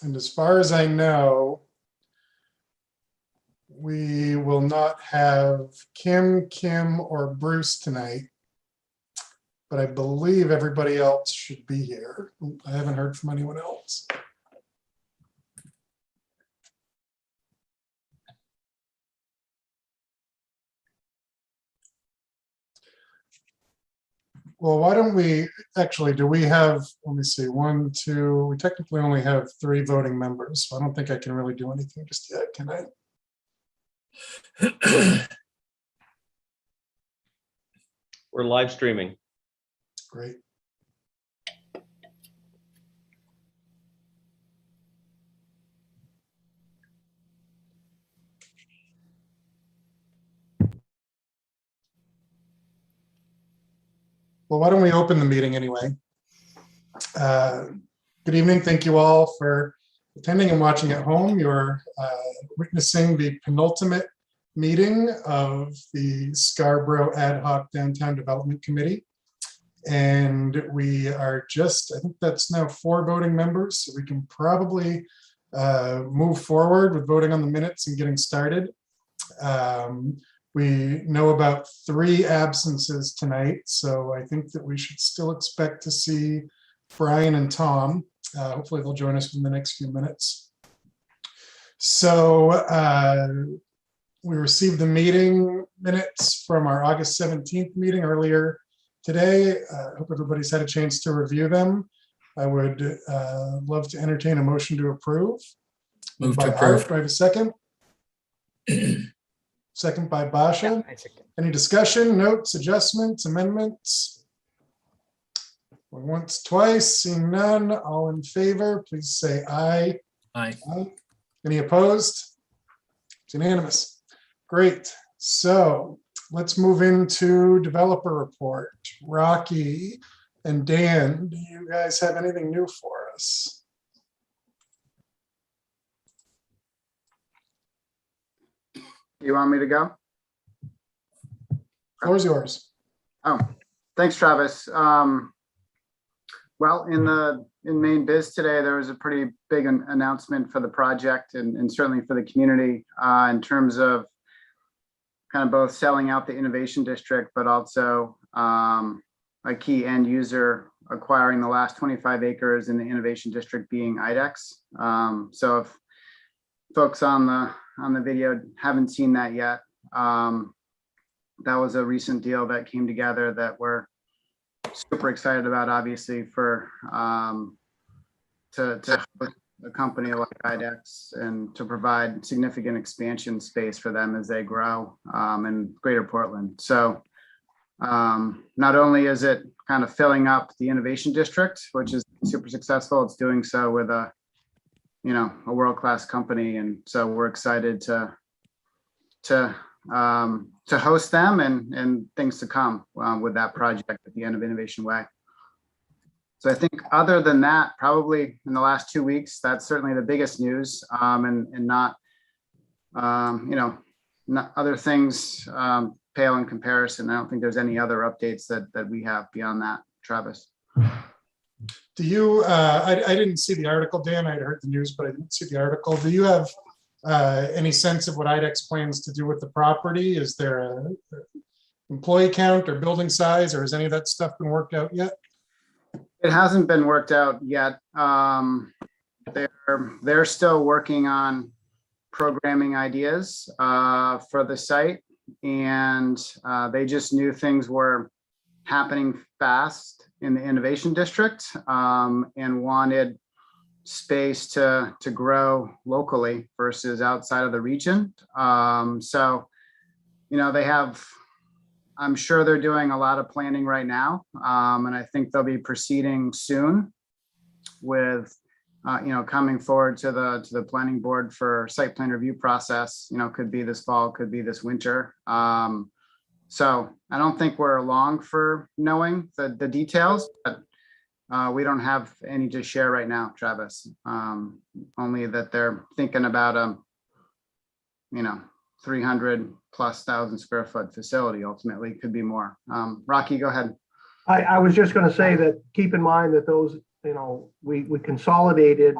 And as far as I know, we will not have Kim, or Bruce tonight. But I believe everybody else should be here. I haven't heard from anyone else. Well, why don't we, actually, do we have, let me see, 1, 2, we technically only have 3 voting members, so I don't think I can really do anything just yet, can I? We're live streaming. Great. Well, why don't we open the meeting anyway? Good evening. Thank you all for attending and watching at home. You're witnessing the penultimate meeting of the Scarborough Ad Hoc Downtown Development Committee. And we are just, I think that's now 4 voting members, so we can probably move forward with voting on the minutes and getting started. We know about 3 absences tonight, so I think that we should still expect to see Brian and Tom. Hopefully they'll join us in the next few minutes. So we received the meeting minutes from our August 17th meeting earlier today. I hope everybody's had a chance to review them. I would love to entertain a motion to approve. Move By to approve. Art, do I have a second? Second by Basha. I second. Any discussion, notes, adjustments, amendments? Once, twice, seeing none, all in favor, please say aye. Aye. Aye. Any opposed? It's unanimous. Great. So let's move into developer report. Rocky and Dan, do you guys have anything new for us? You want me to go? Floor is yours. Oh, thanks, Travis. Well, in main biz today, there was a pretty big announcement for the project and certainly for the community in terms of kind of both selling out the Innovation District, but also a key end user acquiring the last 25 acres in the Innovation District being IDEX. So if folks on the video haven't seen that yet, that was a recent deal that came together that we're super excited about, obviously, for to host a company like IDEX and to provide significant expansion space for them as they grow in Greater Portland. So not only is it kind of filling up the Innovation District, which is super successful, it's doing so with a world-class company, and so we're excited to host them and things to come with that project at the end of Innovation Way. So I think other than that, probably in the last 2 weeks, that's certainly the biggest news, and not not other things pale in comparison. I don't think there's any other updates that we have beyond that, Travis. Do you, I didn't see the article, Dan, I had heard the news, but I didn't see the article. Do you have any sense of what IDEX plans to do with the property? Is there a employee count or building size, or has any of that stuff been worked out yet? It hasn't been worked out yet. They're still working on programming ideas for the site, and they just knew things were happening fast in the Innovation District and wanted space to grow locally versus outside of the region. So, they have, I'm sure they're doing a lot of planning right now. And I think they'll be proceeding soon with, coming forward to the planning board for site plan review process, could be this fall, could be this winter. So I don't think we're long for knowing the details, but we don't have any to share right now, Travis. Only that they're thinking about 300,000+ square foot facility. Ultimately, could be more. Rocky, go ahead. I was just going to say that keep in mind that those, we consolidated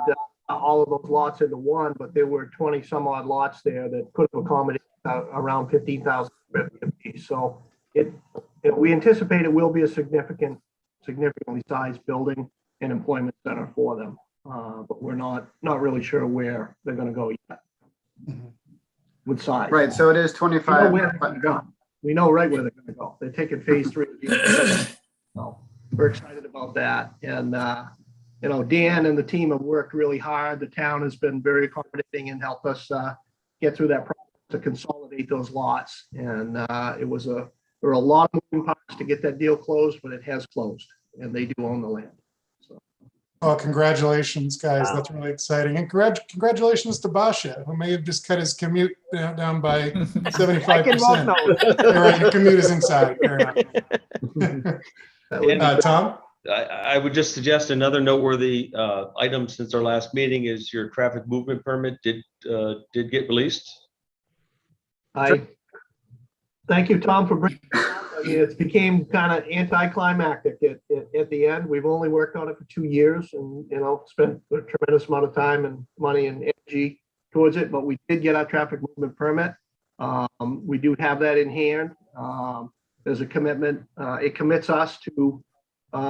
all of those lots into one, but there were 20 some odd lots there that could have accommodated around 15,000 square feet apiece. So we anticipate it will be a significantly sized building and employment center for them. But we're not really sure where they're going to go yet with size. Right, so it is We know 25. where they're going to go. We know right where they're going to go. They're taking phase 3. So we're excited about that. And, Dan and the team have worked really hard. The town has been very accommodating and helped us get through that process to consolidate those lots. And there were a lot of moving parts to get that deal closed, but it has closed and they do own the land. Oh, congratulations, guys. That's really exciting. And congratulations to Basha, who may have just cut his commute down by 75%. You're right, your commute is inside. Fair enough. Tom? I would just suggest another noteworthy item since our last meeting is your traffic movement permit did get released. Thank you, Tom, for bringing it up. It became kind of anticlimactic at the end. We've only worked on it for 2 years and, spent a tremendous amount of time and money and energy towards it, but we did get our traffic movement permit. We do have that in hand. There's a commitment. It commits us to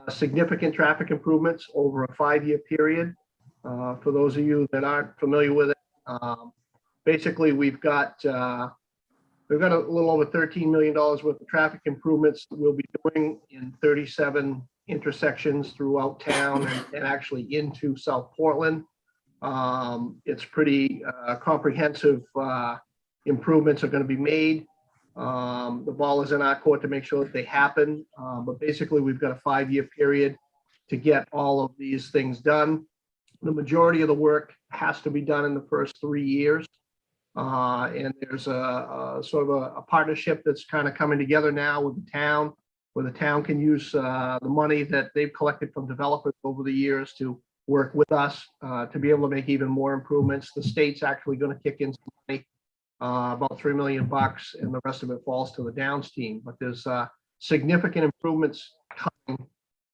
significant traffic improvements over a 5-year period. For those of you that aren't familiar with it, basically we've got a little over $13 million worth of traffic improvements that we'll be doing in 37 intersections throughout town and actually into South Portland. It's pretty comprehensive improvements are going to be made. The ball is in our court to make sure that they happen. But basically, we've got a 5-year period to get all of these things done. The majority of the work has to be done in the first 3 years. And there's a sort of a partnership that's kind of coming together now with the town, where the town can use the money that they've collected from developers over the years to work with us to be able to make even more improvements. The state's actually going to kick in some money, about $3 million, and the rest of it falls to the Downs team. But there's significant improvements coming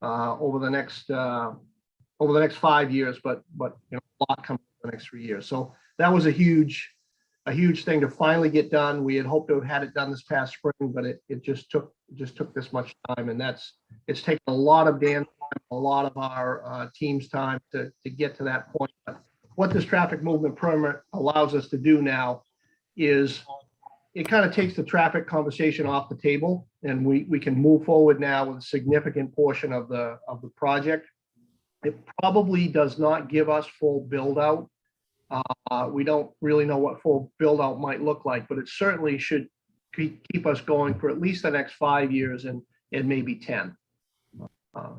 over the next 5 years, but a lot coming over the next 3 years. So that was a huge thing to finally get done. We had hoped to have had it done this past spring, but it just took this much time, and it's taken a lot of Dan's time, a lot of our team's time to get to that point. But what this traffic movement permit allows us to do now is it kind of takes the traffic conversation off the table, and we can move forward now with a significant portion of the project. It probably does not give us full build out. We don't really know what full build out might look like, but it certainly should keep us going for at least the next 5 years and maybe 10.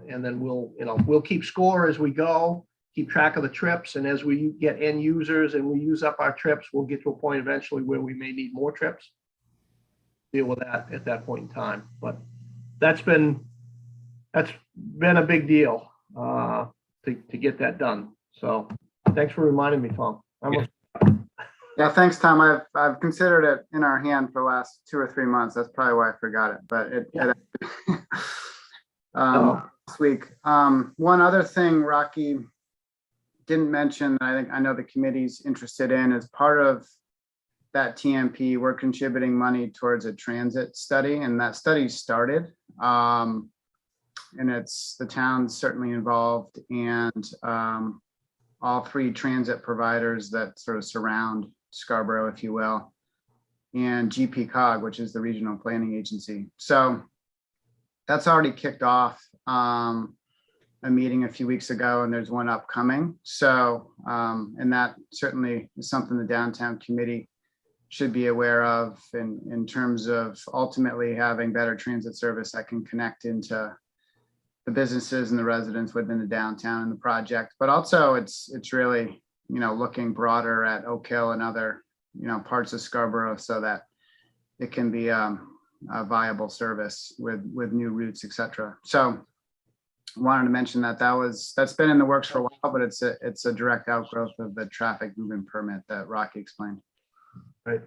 And then we'll keep score as we go, keep track of the trips. And as we get end users and we use up our trips, we'll get to a point eventually where we may need more trips. Deal with that at that point in time. But that's been a big deal to get that done. So thanks for reminding me, Tom. Yeah, thanks, Tom. I've considered it in our hand for the last 2 or 3 months. That's probably why I forgot it, but this week. One other thing Rocky didn't mention that I know the committee's interested in is part of that TMP, we're contributing money towards a transit study, and that study started. And the town's certainly involved, and all 3 transit providers that sort of surround Scarborough, if you will, and GPCOG, which is the regional planning agency. So that's already kicked off a meeting a few weeks ago, and there's one upcoming. So, and that certainly is something the downtown committee should be aware of in terms of ultimately having better transit service that can connect into the businesses and the residents within the downtown and the project. But also it's really, looking broader at Oak Hill and other, parts of Scarborough so that it can be a viable service with new routes, et cetera. So wanted to mention that's been in the works for a while, but it's a direct outgrowth of the traffic movement permit that Rocky explained. Right.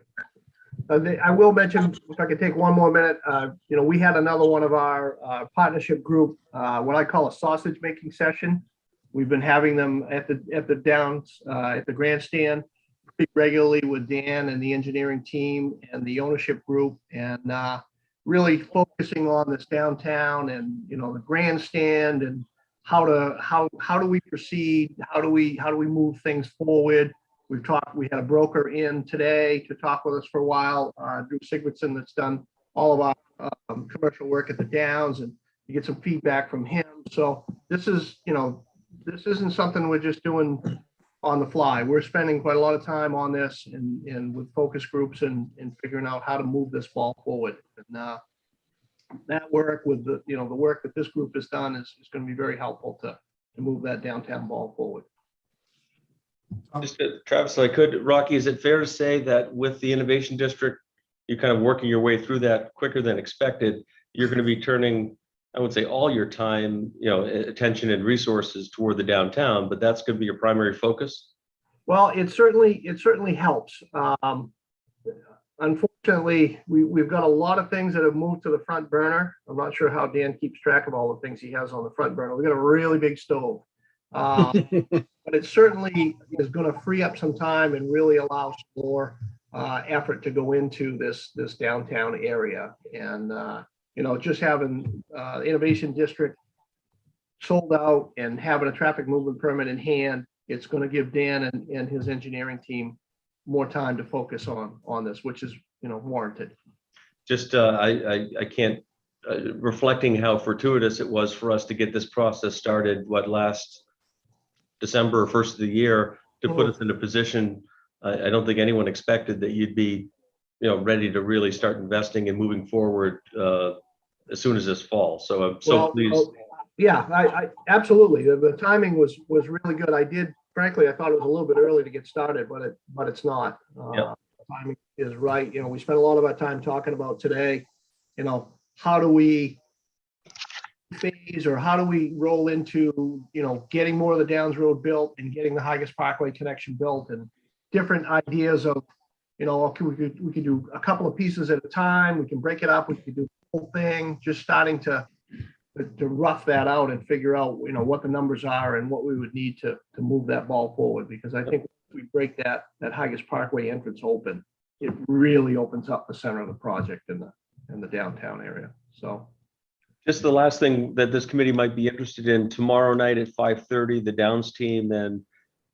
I will mention, if I could take one more minute, we had another one of our partnership group, what I call a sausage making session We've been having them at the downs, at the grandstand pretty regularly with Dan and the engineering team and the ownership group, and really focusing on this downtown and, you know, the grandstand and how do we proceed? How do we move things forward? We had a broker in today to talk with us for a while, Drew Sigurdson, that's done all of our commercial work at the Downs, and you get some feedback from him. So this is, you know, this isn't something we're just doing on the fly. We're spending quite a lot of time on this and with focus groups and figuring out how to move this ball forward. And that work with the, you know, the work that this group has done is going to be very helpful to move that downtown ball forward. Just, Travis, if I could, Rocky, is it fair to say that with the Innovation District, you're kind of working your way through that quicker than expected? You're going to be turning, I would say, all your time, you know, attention and resources toward the downtown, but that's going to be your primary focus? Well, it certainly helps. Unfortunately, we've got a lot of things that have moved to the front burner. I'm not sure how Dan keeps track of all the things he has on the front burner. We've got a really big stove. But it certainly is going to free up some time and really allow some more effort to go into this downtown area. And you know, just having Innovation District sold out and having a traffic movement permit in hand, it's going to give Dan and his engineering team more time to focus on this, which is, you know, warranted. Just I can't reflecting how fortuitous it was for us to get this process started last December, first of the year, to put us in a position. I don't think anyone expected that you'd be, you know, ready to really start investing and moving forward as soon as this fall. So I'm so pleased. Yeah, I absolutely. The timing was really good. Frankly, I thought it was a little bit early to get started, but it's not. Yep. Timing is right. You know, we spent a lot of our time talking about today, you know, how do we phase or how do we roll into, you know, getting more of the Downs Road built and getting the Higas Parkway connection built, and different ideas of, you know, okay, we could do a couple of pieces at a time. We can break it up. We could do the whole thing, just starting to rough that out and figure out, you know, what the numbers are and what we would need to move that ball forward. Because I think if we break that Higas Parkway entrance open, it really opens up the center of the project in the downtown area. So Just the last thing that this committee might be interested in, tomorrow night at 5:30, the Downs team and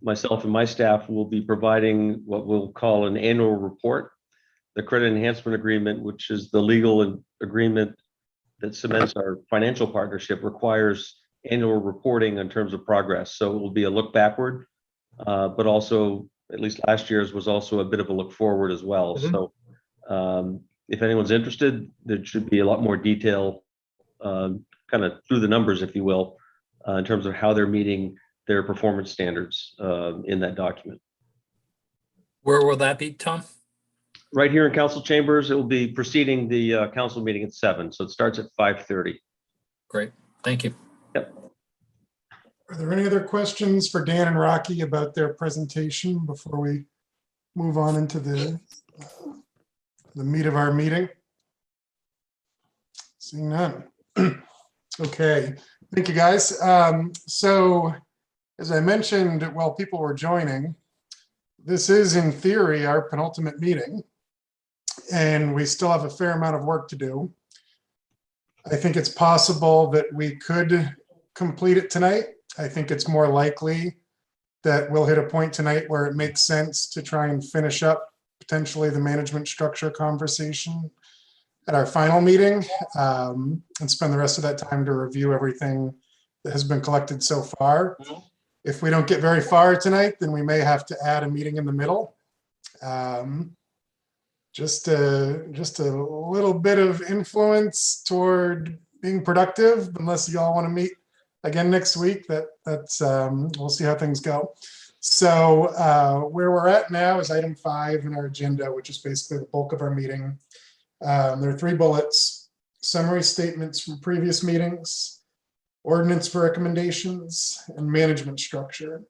myself and my staff will be providing what we'll call an annual report. The credit enhancement agreement, which is the legal agreement that cements our financial partnership, requires annual reporting in terms of progress. So it will be a look backward, but also, at least last year's was also a bit of a look forward as well. Mm-hmm. So if anyone's interested, there should be a lot more detail, kind of through the numbers, if you will, in terms of how they're meeting their performance standards in that document. Where will that be, Tom? Right here in council chambers. It will be preceding the council meeting at 7. So it starts at 5:30. Great, thank you. Yep. Are there any other questions for Dan and Rocky about their presentation before we move on into the meat of our meeting? Seeing none. Okay, thank you guys. So as I mentioned, while people were joining, this is in theory our penultimate meeting, and we still have a fair amount of work to do. I think it's possible that we could complete it tonight. I think it's more likely that we'll hit a point tonight where it makes sense to try and finish up potentially the management structure conversation at our final meeting, and spend the rest of that time to review everything that has been collected so far. If we don't get very far tonight, then we may have to add a meeting in the middle. Just a little bit of influence toward being productive, unless you all want to meet again next week. That's we'll see how things go. So where we're at now is item 5 in our agenda, which is basically the bulk of our meeting. There are 3 bullets: summary statements from previous meetings, ordinance for recommendations, and management structure.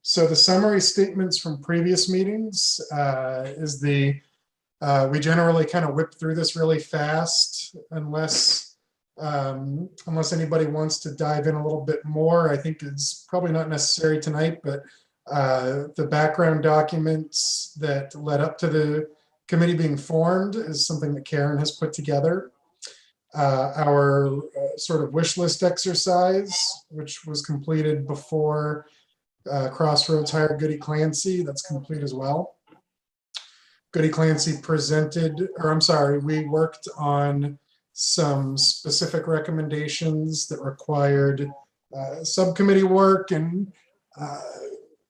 So the summary statements from previous meetings is we generally kind of whip through this really fast unless Unless anybody wants to dive in a little bit more, I think it's probably not necessary tonight, but the background documents that led up to the committee being formed is something that Karen has put together. Our sort of wish list exercise, which was completed before Crossroads hired Goody Clancy, that's complete as well. Goody Clancy presented, or I'm sorry, we worked on some specific recommendations that required subcommittee work and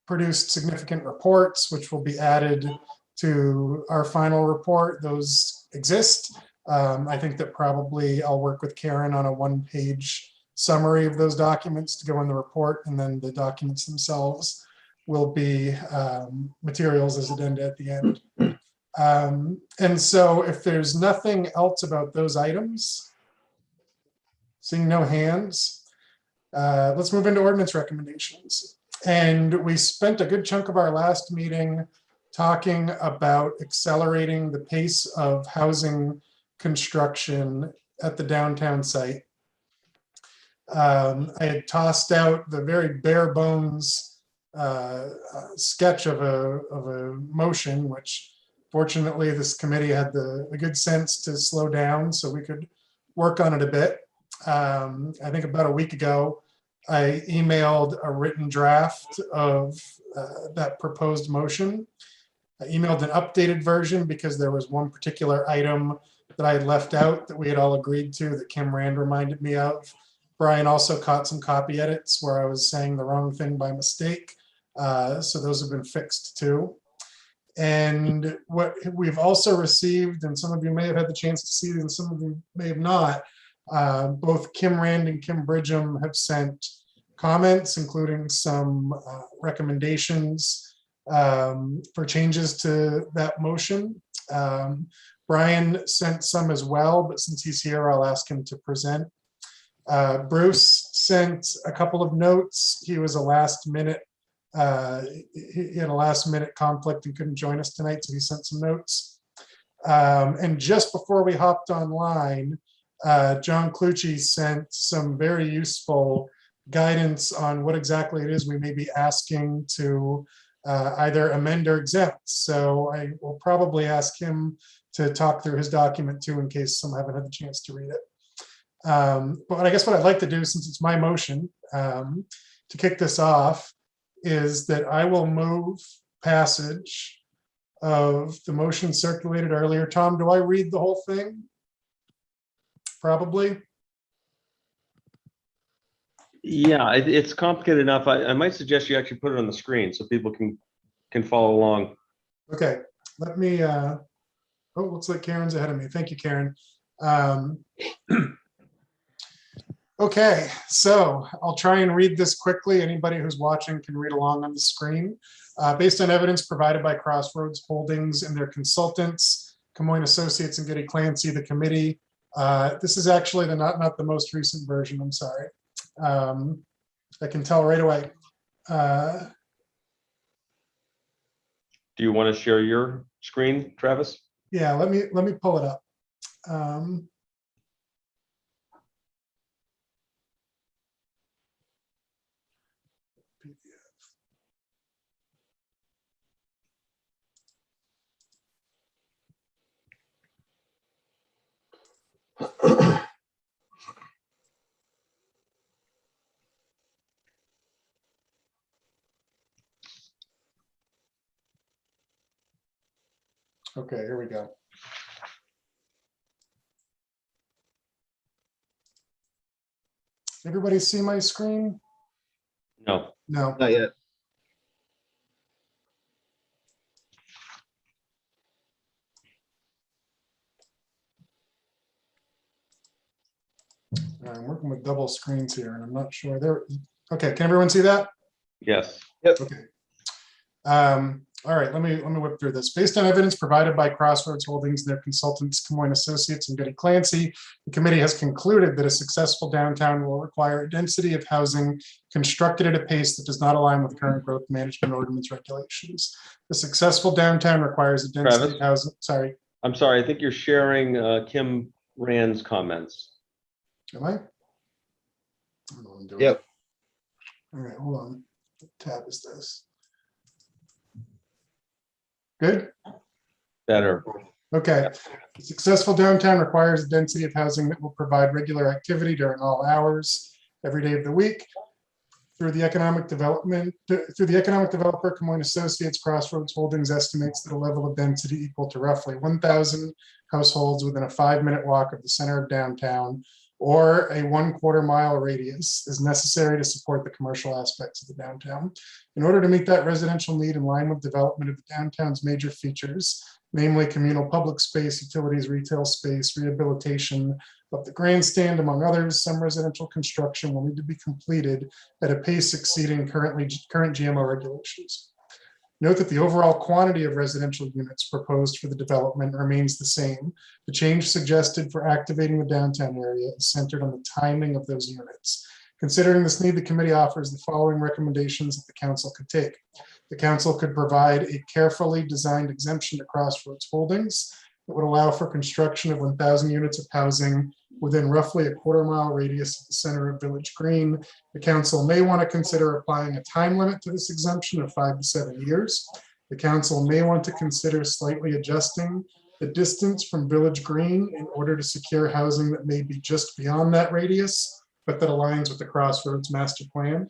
produced significant reports, which will be added to our final report. Those exist. I think that probably I'll work with Karen on a one-page summary of those documents to go in the report, and then the documents themselves will be materials as addenda at the end. And so if there's nothing else about those items, seeing no hands, let's move into ordinance recommendations. And we spent a good chunk of our last meeting talking about accelerating the pace of housing construction at the downtown site. I had tossed out the very bare bones sketch of a motion, which fortunately this committee had the good sense to slow down so we could work on it a bit. I think about a week ago, I emailed a written draft of that proposed motion. I emailed an updated version because there was one particular item that I had left out that we had all agreed to that Kim Rand reminded me of. Brian also caught some copy edits where I was saying the wrong thing by mistake. So those have been fixed too. And what we've also received, and some of you may have had the chance to see it and some of you may have not, both Kim Rand and Kim Bridgham have sent comments, including some recommendations for changes to that motion. Brian sent some as well, but since he's here, I'll ask him to present. Bruce sent a couple of notes. He was a last minute, he had a last minute conflict and couldn't join us tonight, so he sent some notes. And just before we hopped online, John Clucci sent some very useful guidance on what exactly it is we may be asking to either amend or exempt. So I will probably ask him to talk through his document too, in case some haven't had the chance to read it. But I guess what I'd like to do, since it's my motion, to kick this off, is that I will move passage of the motion circulated earlier. Tom, do I read the whole thing? Probably. Yeah, it's complicated enough. I might suggest you actually put it on the screen so people can follow along. Okay, let me, oh, looks like Karen's ahead of me. Thank you, Karen. Okay, so I'll try and read this quickly. Anybody who's watching can read along on the screen. Based on evidence provided by Crossroads Holdings and their consultants, Camoin Associates and Goody Clancy, the committee. This is actually not the most recent version, I'm sorry. I can tell right away. Do you want to share your screen, Travis? Yeah, let me pull it up. Okay, here we go. Everybody see my screen? No. No. Not yet. I'm working with double screens here and I'm not sure there. Okay, can everyone see that? Yes. Okay. All right, let me whip through this. Based on evidence provided by Crossroads Holdings and their consultants, Camoin Associates and Goody Clancy, the committee has concluded that a successful downtown will require a density of housing constructed at a pace that does not align with current growth management ordinance regulations. The successful downtown requires a density Travis? of housing. Sorry. I'm sorry. I think you're sharing Kim Rand's comments. Am I? I don't know what I'm doing. Yep. All right, hold on. What tab is this? Good? Better. Okay. A successful downtown requires a density of housing that will provide regular activity during all hours, every day of the week. Through the economic developer, Camoin Associates Crossroads Holdings estimates that a level of density equal to roughly 1,000 households within a 5-minute walk of the center of downtown or a 1/4 mile radius is necessary to support the commercial aspects of the downtown. In order to meet that residential need in line with development of the downtown's major features, namely communal public space, utilities, retail space, rehabilitation of the grandstand, among others, some residential construction will need to be completed at a pace exceeding current GMO regulations. Note that the overall quantity of residential units proposed for the development remains the same. The change suggested for activating the downtown area is centered on the timing of those units. Considering this need, the committee offers the following recommendations that the council could take. The council could provide a carefully designed exemption to Crossroads Holdings that would allow for construction of 1,000 units of housing within roughly a 1/4 mile radius of the center of Village Green. The council may want to consider applying a time limit to this exemption of 5 to 7 years. The council may want to consider slightly adjusting the distance from Village Green in order to secure housing that may be just beyond that radius, but that aligns with the Crossroads master plan.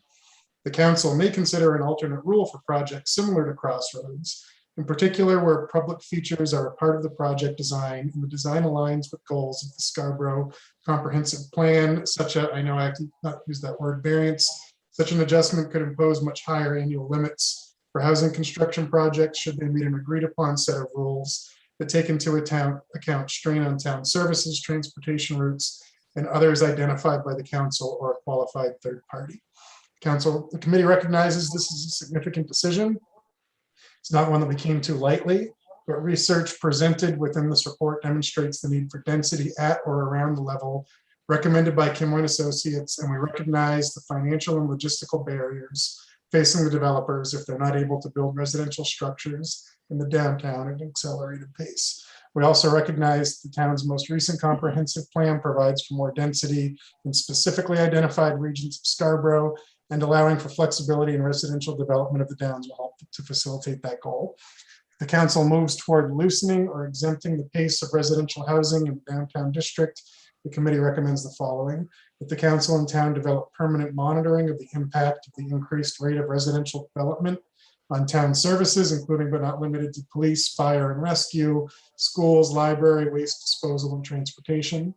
The council may consider an alternate rule for projects similar to Crossroads, in particular where public features are a part of the project design and the design aligns with goals of the Scarborough Comprehensive Plan, I know I have to not use that word, variance. Such an adjustment could impose much higher annual limits for housing construction projects should they meet an agreed upon set of rules that take into account strain on town services, transportation routes, and others identified by the council or a qualified third party. The committee recognizes this is a significant decision. It's not one that we came to lightly, but research presented within this report demonstrates the need for density at or around the level recommended by Camoin Associates, and we recognize the financial and logistical barriers facing the developers if they're not able to build residential structures in the downtown at an accelerated pace. We also recognize the town's most recent comprehensive plan provides for more density in specifically identified regions of Scarborough, and allowing for flexibility in residential development of the downs will help to facilitate that goal. The council moves toward loosening or exempting the pace of residential housing in the downtown district. The committee recommends the following: that the council and town develop permanent monitoring of the impact of the increased rate of residential development on town services, including but not limited to police, fire and rescue, schools, library, waste disposal, and transportation.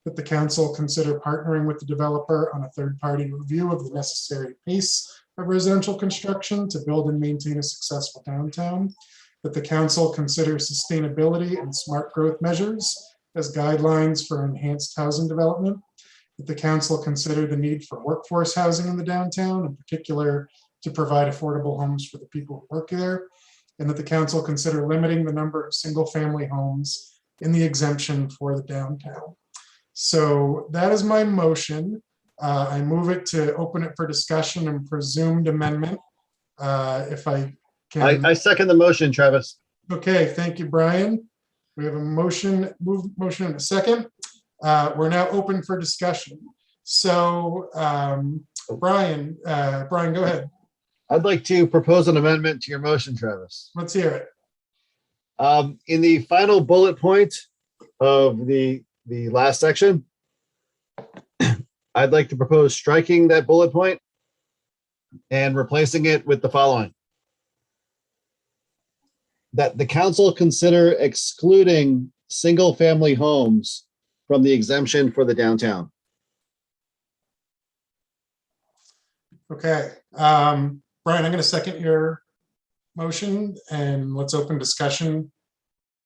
That the council consider partnering with the developer on a third-party review of the necessary pace of residential construction to build and maintain a successful downtown. That the council consider sustainability and smart growth measures as guidelines for enhanced housing development. That the council consider the need for workforce housing in the downtown, in particular to provide affordable homes for the people who work there. And that the council consider limiting the number of single-family homes in the exemption for the downtown. So that is my motion. I move it to open it for discussion and presumed amendment. If I can. I second the motion, Travis. Okay, thank you, Brian. We have a motion and a second. We're now open for discussion. So Brian, go ahead. I'd like to propose an amendment to your motion, Travis. Let's hear it. In the final bullet point of the last section, I'd like to propose striking that bullet point and replacing it with the following: that the council consider excluding single-family homes from the exemption for the downtown. Okay, Brian, I'm going to second your motion and let's open discussion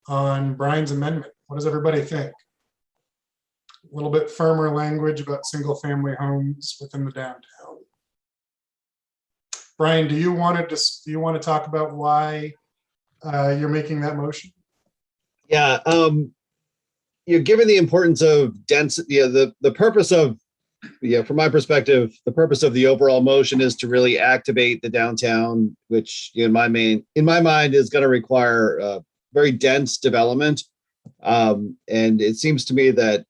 on Brian's amendment. What does everybody think? A little bit firmer language about single-family homes within the downtown. Brian, do you want to talk about why you're making that motion? Yeah, given the importance of density, the purpose of, from my perspective, the purpose of the overall motion is to really activate the downtown, which in my mind is going to require very dense development. And it seems to me that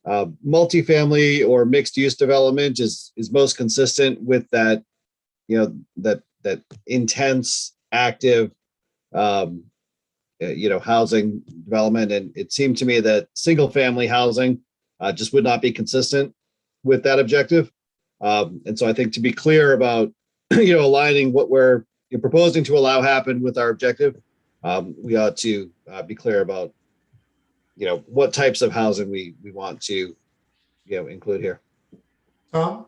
multifamily or mixed use development is most consistent with that, that intense, active, housing development. And it seemed to me that single family housing just would not be consistent with that objective. And so I think to be clear about, aligning what we're proposing to allow happen with our objective, we ought to be clear about, what types of housing we want to, include here. Tom?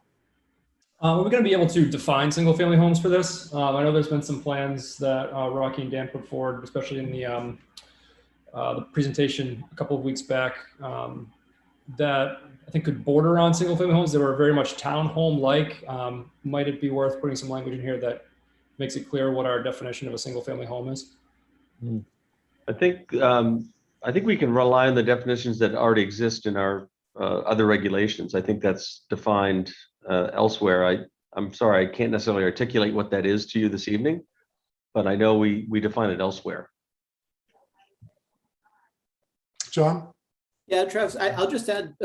We're going to be able to define single-family homes for this. I know there's been some plans that Rocky and Dan put forward, especially in the presentation a couple of weeks back, that I think could border on single-family homes that were very much townhome-like. Might it be worth putting some language in here that makes it clear what our definition of a single-family home is? I think we can rely on the definitions that already exist in our other regulations. I think that's defined elsewhere. I'm sorry, I can't necessarily articulate what that is to you this evening, but I know we define it elsewhere. John? Yeah, Travis, I'll just add,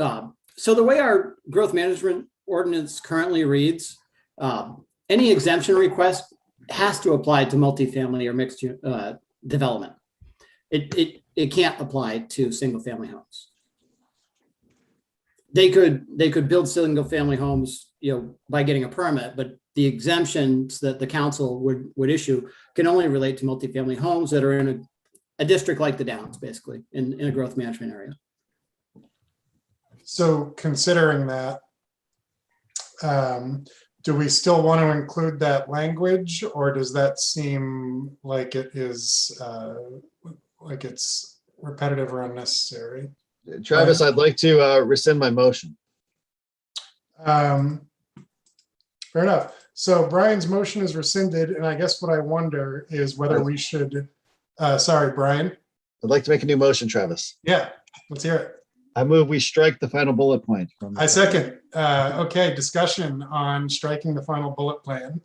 so the way our growth management ordinance currently reads, any exemption request has to apply to multifamily or mixed development. It can't apply to single family homes. They could build single family homes, by getting a permit, but the exemptions that the council would issue can only relate to multifamily homes that are in a district like the Downs, basically, in a growth management area. So considering that, do we still want to include that language, or does that seem like it is like it's repetitive or unnecessary? Travis, I'd like to rescind my motion. Fair enough. So Brian's motion is rescinded, and I guess what I wonder is whether we should, sorry, Brian. I'd like to make a new motion, Travis. Yeah, let's hear it. I move we strike the final bullet point. I second. Okay, discussion on striking the final bullet plan.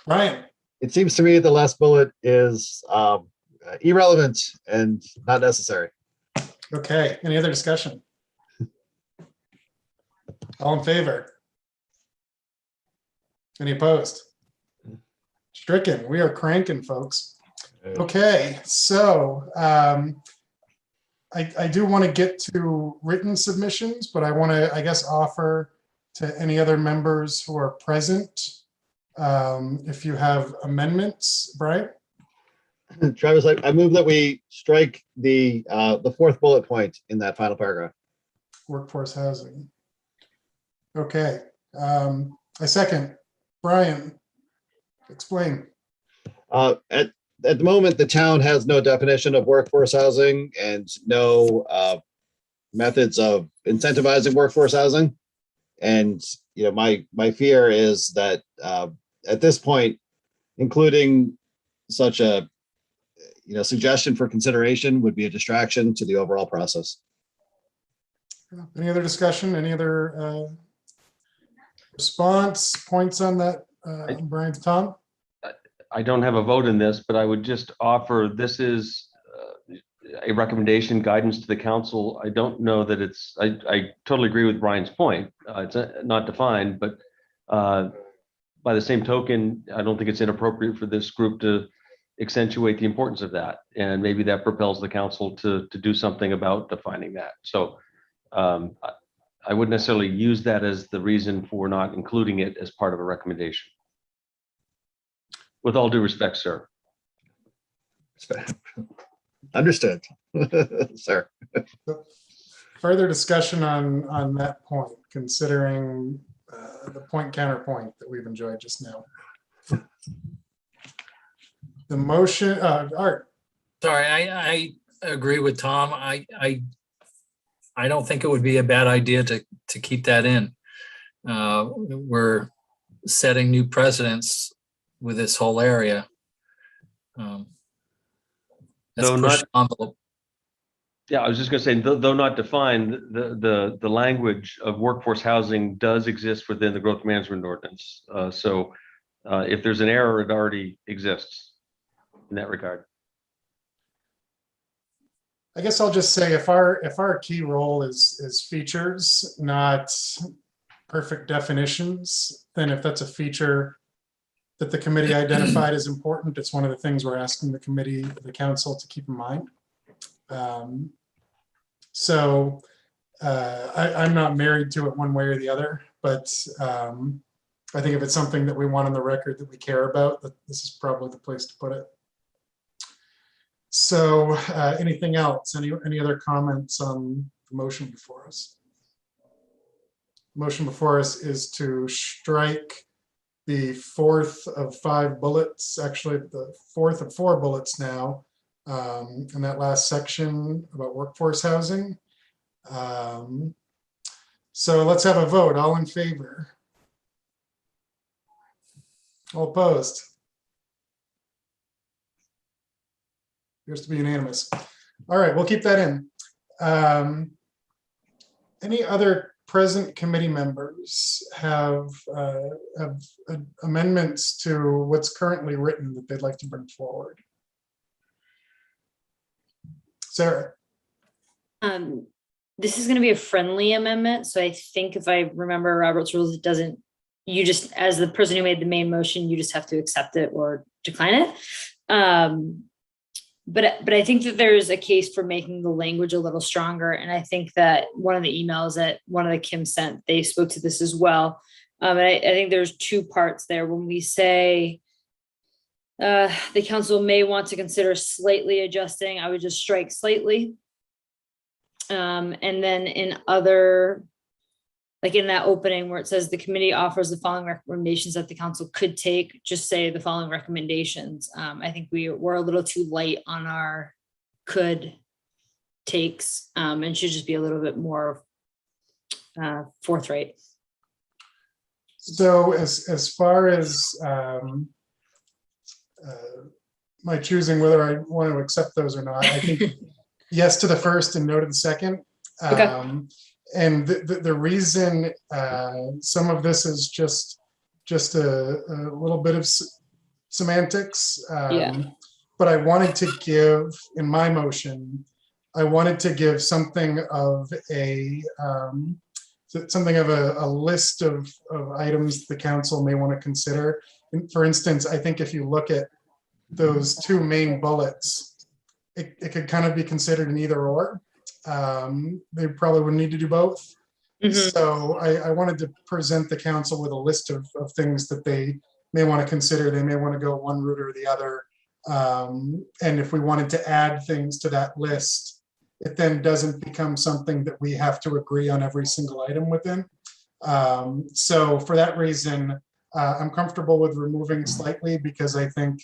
Brian? It seems to me the last bullet is irrelevant and not necessary. Okay, any other discussion? All in favor? Any opposed? Stricken. We are cranking, folks. Okay, so I do want to get to written submissions, but I want to, I guess, offer to any other members who are present, if you have amendments, Brian? Travis, I move that we strike the fourth bullet point in that final paragraph. Workforce housing. Okay, I second. Brian, explain. At the moment, the town has no definition of workforce housing and no methods of incentivizing workforce housing. And my fear is that at this point, including such a suggestion for consideration would be a distraction to the overall process. Any other discussion? Any other response points on that, Brian, to Tom? I don't have a vote in this, but I would just offer, this is a recommendation, guidance to the council. I don't know that it's, I totally agree with Brian's point. It's not defined, but by the same token, I don't think it's inappropriate for this group to accentuate the importance of that. And maybe that propels the council to do something about defining that. So I wouldn't necessarily use that as the reason for not including it as part of a recommendation. With all due respect, sir. Understood, sir. Further discussion on that point, considering the point counterpoint that we've enjoyed just now. The motion, Art. Sorry, I agree with Tom. I don't think it would be a bad idea to keep that in. We're setting new precedents with this whole area. That's Though push not- envelope. Yeah, I was just gonna say, though not defined, the language of workforce housing does exist within the growth management ordinance. So if there's an error, it already exists in that regard. I guess I'll just say if our key role is features, not perfect definitions, then if that's a feature that the committee identified as important, it's one of the things we're asking the council to keep in mind. I'm not married to it one way or the other, but I think if it's something that we want on the record that we care about, that this is probably the place to put it. So anything else? Any other comments on the motion before us? Motion before us is to strike the fourth of 5 bullets, actually the fourth of 4 bullets now, in that last section about workforce housing. So let's have a vote. All in favor? All opposed? Appears to be unanimous. All right, we'll keep that in. Any other present committee members have amendments to what's currently written that they'd like to bring forward? Sarah? This is going to be a friendly amendment, so I think if I remember Robert's rules, it doesn't, you just, as the person who made the main motion, you just have to accept it or decline it. But I think that there's a case for making the language a little stronger. And I think that one of the emails that one of the Kim sent, they spoke to this as well. And I think there's 2 parts there. When we say the council may want to consider slightly adjusting, I would just strike slightly. And then in other, like in that opening where it says the committee offers the following recommendations that the council could take, just say the following recommendations. I think we're a little too light on our could takes, and should just be a little bit more forthright. So as far as my choosing whether I want to accept those or not, I think yes to the first and no to the second. Okay. And the reason some of this is just a little bit of semantics. But I wanted to give, in my motion, I wanted to give something of a list of items the council may want to consider. And for instance, I think if you look at those 2 main bullets, it could kind of be considered an either or. They probably would need to do both. So I wanted to present the council with a list of things that they may want to consider. They may want to go one route or the other. And if we wanted to add things to that list, it then doesn't become something that we have to agree on every single item within. So for that reason, I'm comfortable with removing slightly because I think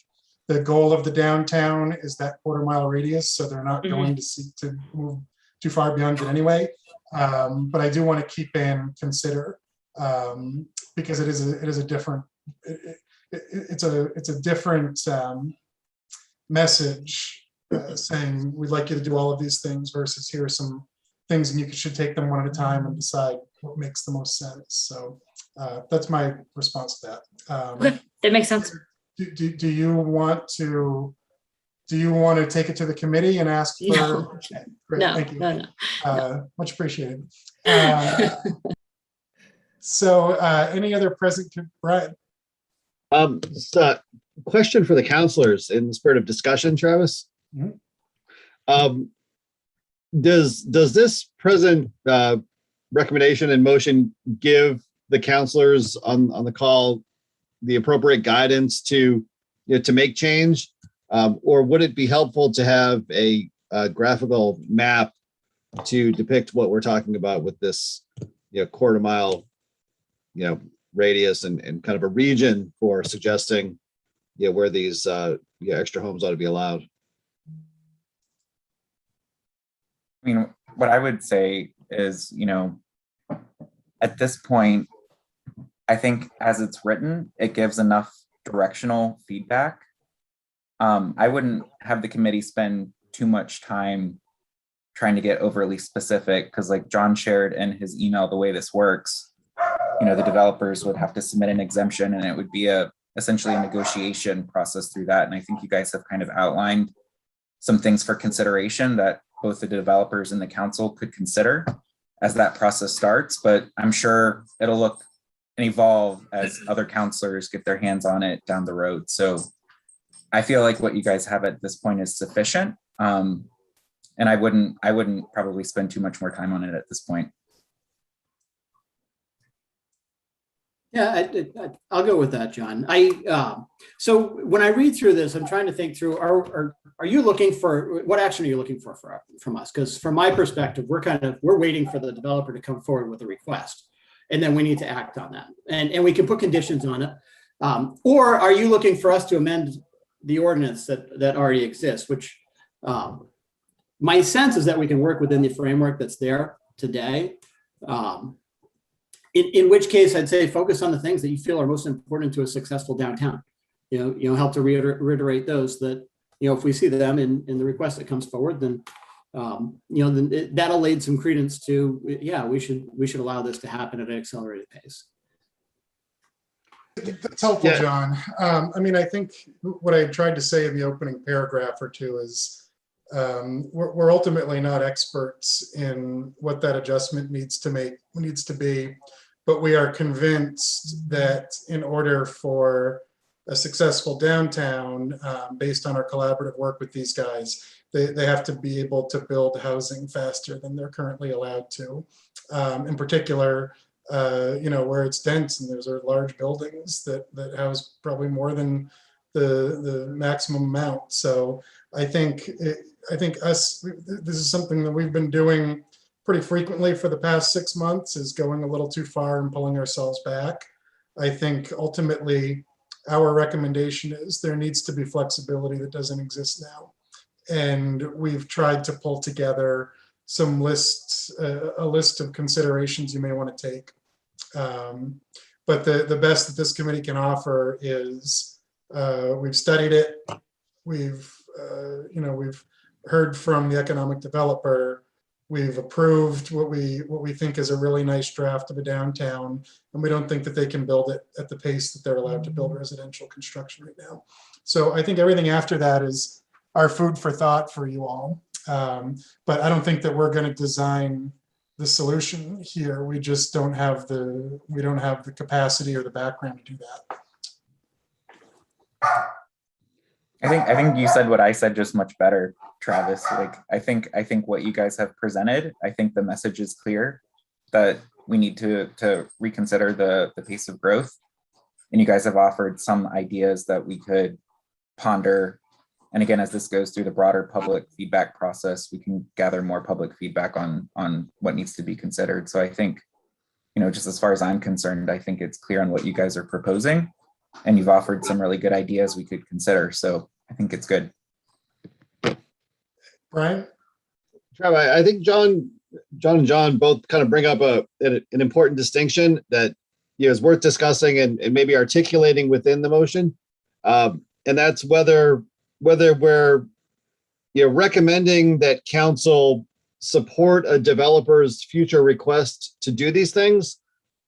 the goal of the downtown is that 1/4 mile radius. So they're not going to seek to move too far beyond it anyway. But I do want to keep in consider because it is a different, it's a different message saying we'd like you to do all of these things versus here are some things and you should take them one at a time and decide what makes the most sense. So that's my response to that. Okay, that makes sense. Do you want to take it to the committee and ask for? No. Okay, great, No, thank you. no. Much appreciated. So any other present, Brian? So question for the counselors in the spirit of discussion, Travis. Does this present recommendation and motion give the counselors on the call the appropriate guidance to make change? Or would it be helpful to have a graphical map to depict what we're talking about with this 1/4 mile radius and kind of a region for suggesting where these extra homes ought to be allowed? I mean, what I would say is, at this point, I think as it's written, it gives enough directional feedback. I wouldn't have the committee spend too much time trying to get overly specific because like John shared in his email, the way this works, the developers would have to submit an exemption and it would be essentially a negotiation process through that. And I think you guys have kind of outlined some things for consideration that both the developers and the council could consider as that process starts, but I'm sure it'll look and evolve as other counselors get their hands on it down the road. So I feel like what you guys have at this point is sufficient. And I wouldn't probably spend too much more time on it at this point. Yeah, I'll go with that, John. So when I read through this, I'm trying to think through, are you looking for, what action are you looking for from us? Because from my perspective, we're waiting for the developer to come forward with a request, and then we need to act on that. And we can put conditions on it. Or are you looking for us to amend the ordinance that already exists, which my sense is that we can work within the framework that's there today. In which case, I'd say focus on the things that you feel are most important to a successful downtown. Help to reiterate those that, if we see them in the request that comes forward, then, then that'll lead some credence to, yeah, we should allow this to happen at an accelerated pace. That's helpful, Yeah. John. I think what I tried to say in the opening paragraph or two is we're ultimately not experts in what that adjustment needs to be, but we are convinced that in order for a successful downtown, based on our collaborative work with these guys, they have to be able to build housing faster than they're currently allowed to. In particular, where it's dense and those are large buildings that house probably more than the maximum amount. So I think this is something that we've been doing pretty frequently for the past 6 months, is going a little too far and pulling ourselves back. I think ultimately our recommendation is there needs to be flexibility that doesn't exist now. And we've tried to pull together some lists, a list of considerations you may want to take. But the best that this committee can offer is we've studied it. We've heard from the economic developer. We've approved what we think is a really nice draft of a downtown, and we don't think that they can build it at the pace that they're allowed to build residential construction right now. So I think everything after that is our food for thought for you all. But I don't think that we're going to design the solution here. We just don't have the capacity or the background to do that. I think you said what I said just much better, Travis. Like I think what you guys have presented, I think the message is clear that we need to reconsider the pace of growth. And you guys have offered some ideas that we could ponder. And again, as this goes through the broader public feedback process, we can gather more public feedback on what needs to be considered. So I think, just as far as I'm concerned, I think it's clear on what you guys are proposing. And you've offered some really good ideas we could consider. So I think it's good. Brian? Trav, I think John and John both kind of bring up an important distinction that is worth discussing and maybe articulating within the motion. And that's whether we're recommending that council support a developer's future request to do these things,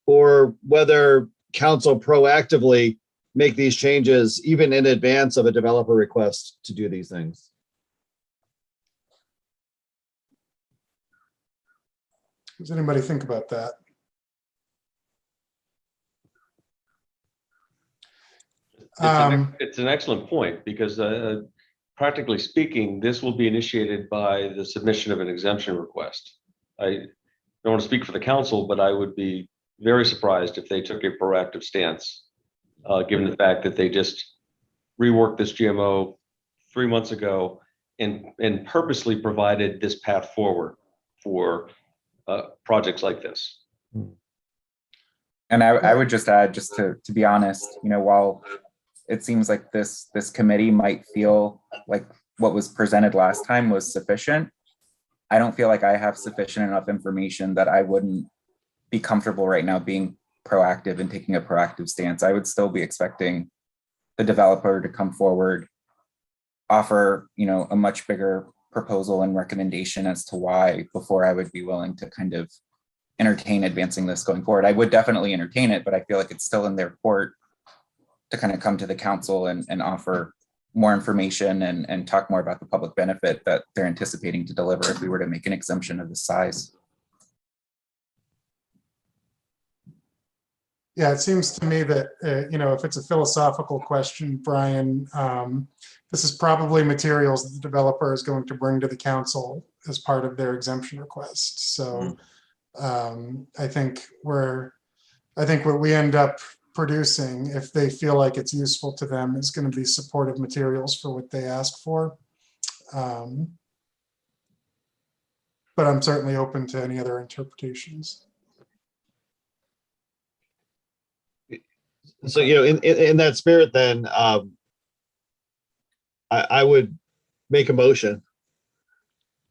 or whether council proactively make these changes even in advance of a developer request to do these things. Does anybody think about that? It's an excellent point, because practically speaking, this will be initiated by the submission of an exemption request. I don't want to speak for the council, but I would be very surprised if they took a proactive stance, given the fact that they just reworked this GMO 3 months ago and purposely provided this path forward for projects like this. And I would just add, just to be honest, while it seems like this committee might feel like what was presented last time was sufficient, I don't feel like I have sufficient enough information that I wouldn't be comfortable right now being proactive and taking a proactive stance. I would still be expecting the developer to come forward, offer, a much bigger proposal and recommendation as to why, before I would be willing to kind of entertain advancing this going forward. I would definitely entertain it, but I feel like it's still in their court to kind of come to the council and offer more information and talk more about the public benefit that they're anticipating to deliver if we were to make an exemption of this size. Yeah, it seems to me that, if it's a philosophical question, Brian, this is probably materials that the developer is going to bring to the council as part of their exemption request. So I think what we end up producing, if they feel like it's useful to them, is going to be supportive materials for what they ask for. But I'm certainly open to any other interpretations. So, in that spirit, then I would make a motion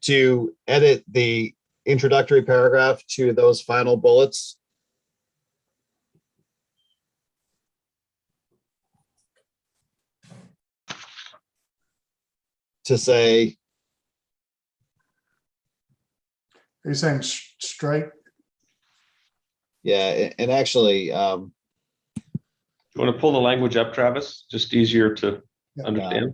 to edit the introductory paragraph to those final bullets. To say, Are you saying strike? yeah, and actually, You want to pull the language up, Travis? Just easier to Yeah. understand.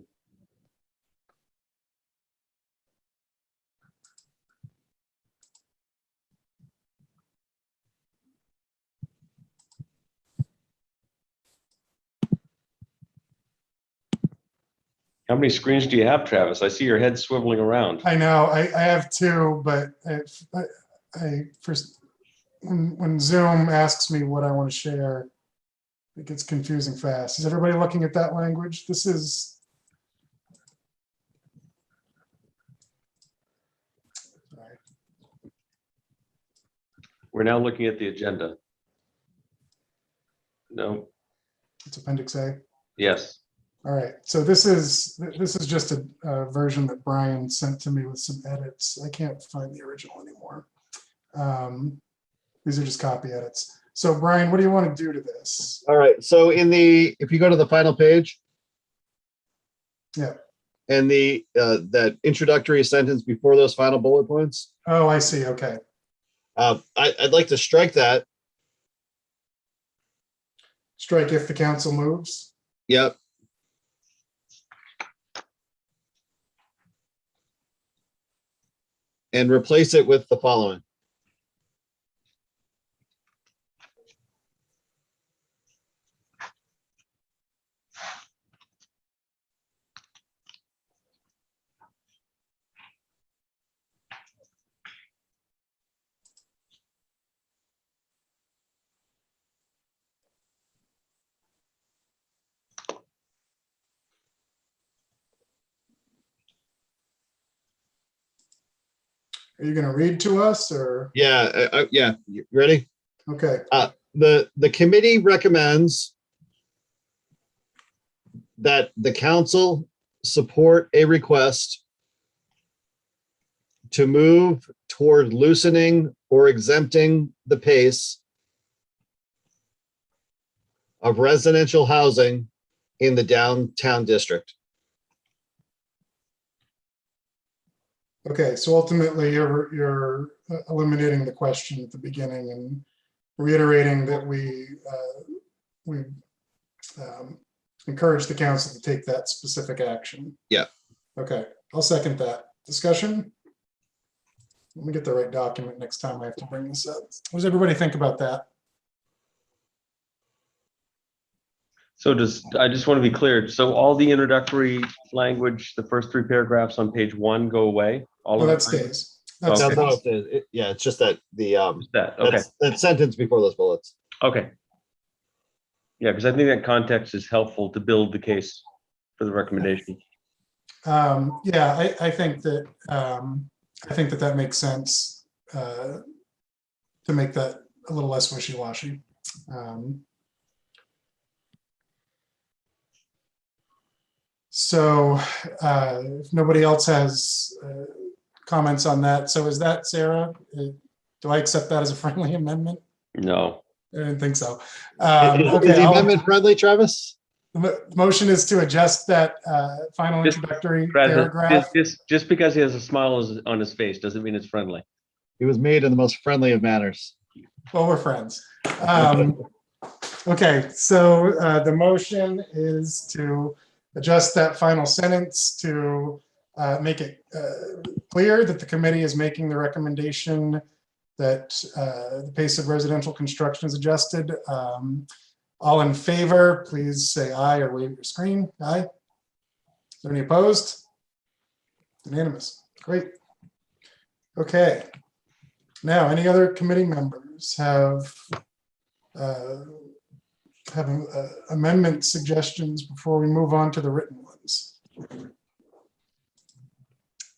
How many screens do you have, Travis? I see your head swiveling around. I know, I have two, but first, when Zoom asks me what I want to share, it gets confusing fast. Is everybody looking at that language? This is. Sorry. We're now looking at the agenda. No, It's Appendix A. yes. All right, so this is just a version that Brian sent to me with some edits. I can't find the original anymore. These are just copy edits. So Brian, what do you want to do to this? all right, so if you go to the final page. Yeah. And that introductory sentence before those final bullet points, Oh, I see, okay. I'd like to strike that. Strike if the council moves. Yep. And replace it with the following. Are you going to read to us or? Yeah, yeah, you ready? Okay, The committee recommends that the council support a request to move toward loosening or exempting the pace of residential housing in the downtown district. okay, so ultimately you're eliminating the question at the beginning and reiterating that we encourage the council to take that specific action. Yeah. Okay, I'll second that. Discussion? Let me get the right document next time I have to bring this up. What does everybody think about that? So I just want to be clear. So all the introductory language, the first three paragraphs on page 1 go away? All Oh, of that it? stays. Okay. That No, stays. yeah, it's just that That, okay, that sentence before those bullets. okay. Yeah, because I think that context is helpful to build the case for the recommendation. Yeah, I think that that makes sense to make that a little less wishy-washy. So if nobody else has comments on that, so is that, Sarah? Do I accept that as a friendly amendment? No. I didn't think so. Is Okay, the amendment friendly, Travis? the motion is to adjust that final Just- introductory President, paragraph. just because he has a smile on his face doesn't mean it's friendly. It was made in the most friendly of manners. Well, we're friends. Okay, so the motion is to adjust that final sentence to make it clear that the committee is making the recommendation that the pace of residential construction is adjusted. All in favor, please say aye or wave your screen. Aye. Is there any opposed? Unanimous. Great. Okay. Now, any other committee members have amendment suggestions before we move on to the written ones?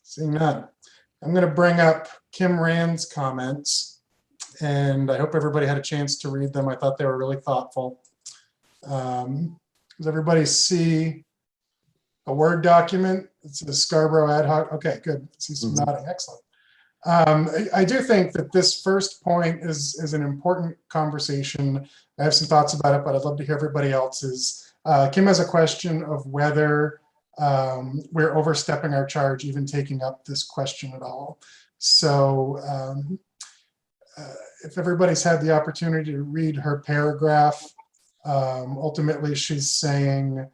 Seeing none. I'm going to bring up Kim Rand's comments, and I hope everybody had a chance to read them. I thought they were really thoughtful. Does everybody see a Word document? It's a Scarborough ad hoc. Okay, good. I see some nodding. Excellent. I do think that this first point is an important conversation. I have some thoughts about it, but I'd love to hear everybody else's. Kim has a question of whether we're overstepping our charge, even taking up this question at all. So if everybody's had the opportunity to read her paragraph, ultimately she's saying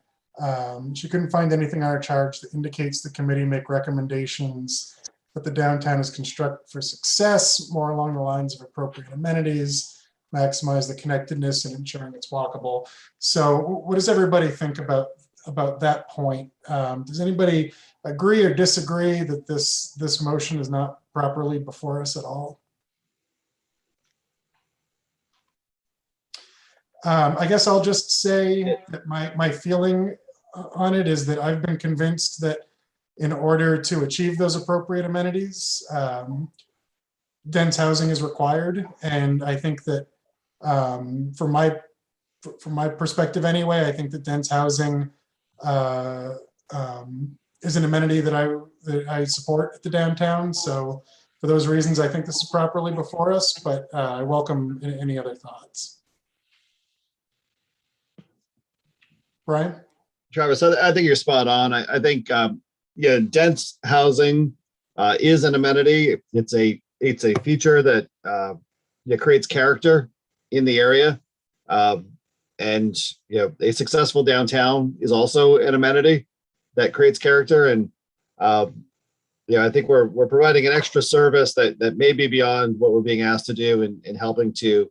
she couldn't find anything on our charge that indicates the committee make recommendations that the downtown is constructed for success, more along the lines of appropriate amenities, maximize the connectedness and ensuring it's walkable. So what does everybody think about that point? Does anybody agree or disagree that this motion is not properly before us at all? I guess I'll just say that my feeling on it is that I've been convinced that in order to achieve those appropriate amenities, dense housing is required. And I think that from my perspective anyway, I think that dense housing is an amenity that I support at the downtown. So for those reasons, I think this is properly before us, but I welcome any other thoughts. Brian? Travis, I think you're spot on. I think, yeah, dense housing is an amenity. It's a feature that creates character in the area. And a successful downtown is also an amenity that creates character. And I think we're providing an extra service that may be beyond what we're being asked to do in helping to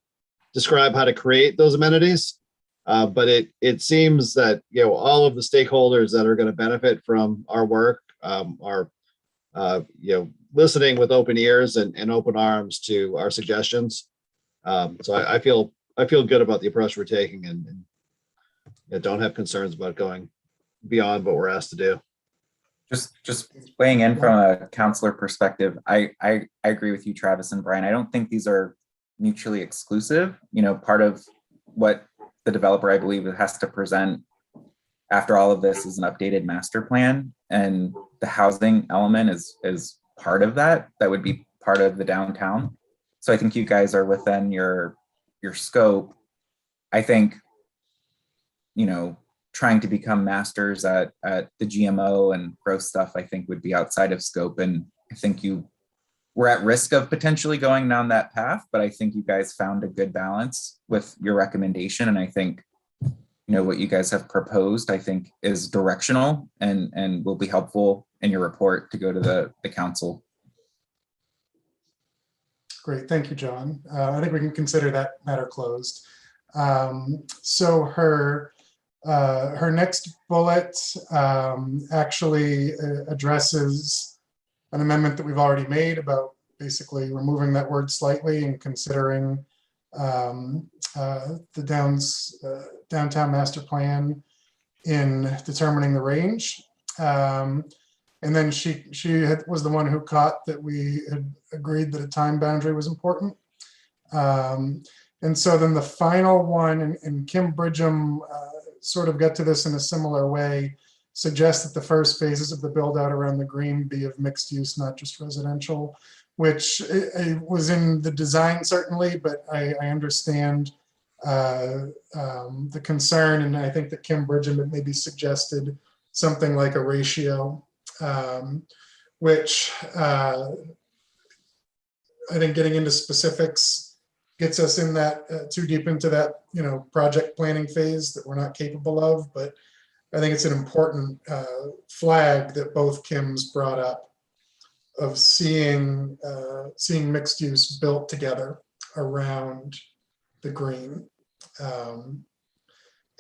describe how to create those amenities. But it seems that all of the stakeholders that are going to benefit from our work are listening with open ears and open arms to our suggestions. So I feel good about the approach we're taking and don't have concerns about going beyond what we're asked to do. Just weighing in from a counselor perspective, I agree with you, Travis and Brian. I don't think these are mutually exclusive. Part of what the developer, I believe, has to present after all of this is an updated master plan, and the housing element is part of that. That would be part of the downtown. So I think you guys are within your scope. I think, trying to become masters at the GMO and growth stuff, I think would be outside of scope. And I think we're at risk of potentially going down that path, but I think you guys found a good balance with your recommendation. And I think, what you guys have proposed, I think is directional and will be helpful in your report to go to the council. Great, thank you, John. I think we can consider that matter closed. So her next bullet actually addresses an amendment that we've already made about basically removing that word slightly and considering the downtown master plan in determining the range. And then she was the one who caught that we had agreed that a time boundary was important. And so then the final one, and Kim Bridgham sort of got to this in a similar way, suggests that the first phases of the build out around the green be of mixed use, not just residential, which was in the design certainly, but I understand the concern. And I think that Kim Bridgham had maybe suggested something like a ratio, which I think getting into specifics gets us in that too deep into that, project planning phase that we're not capable of. But I think it's an important flag that both Kims brought up of seeing mixed use built together around the green.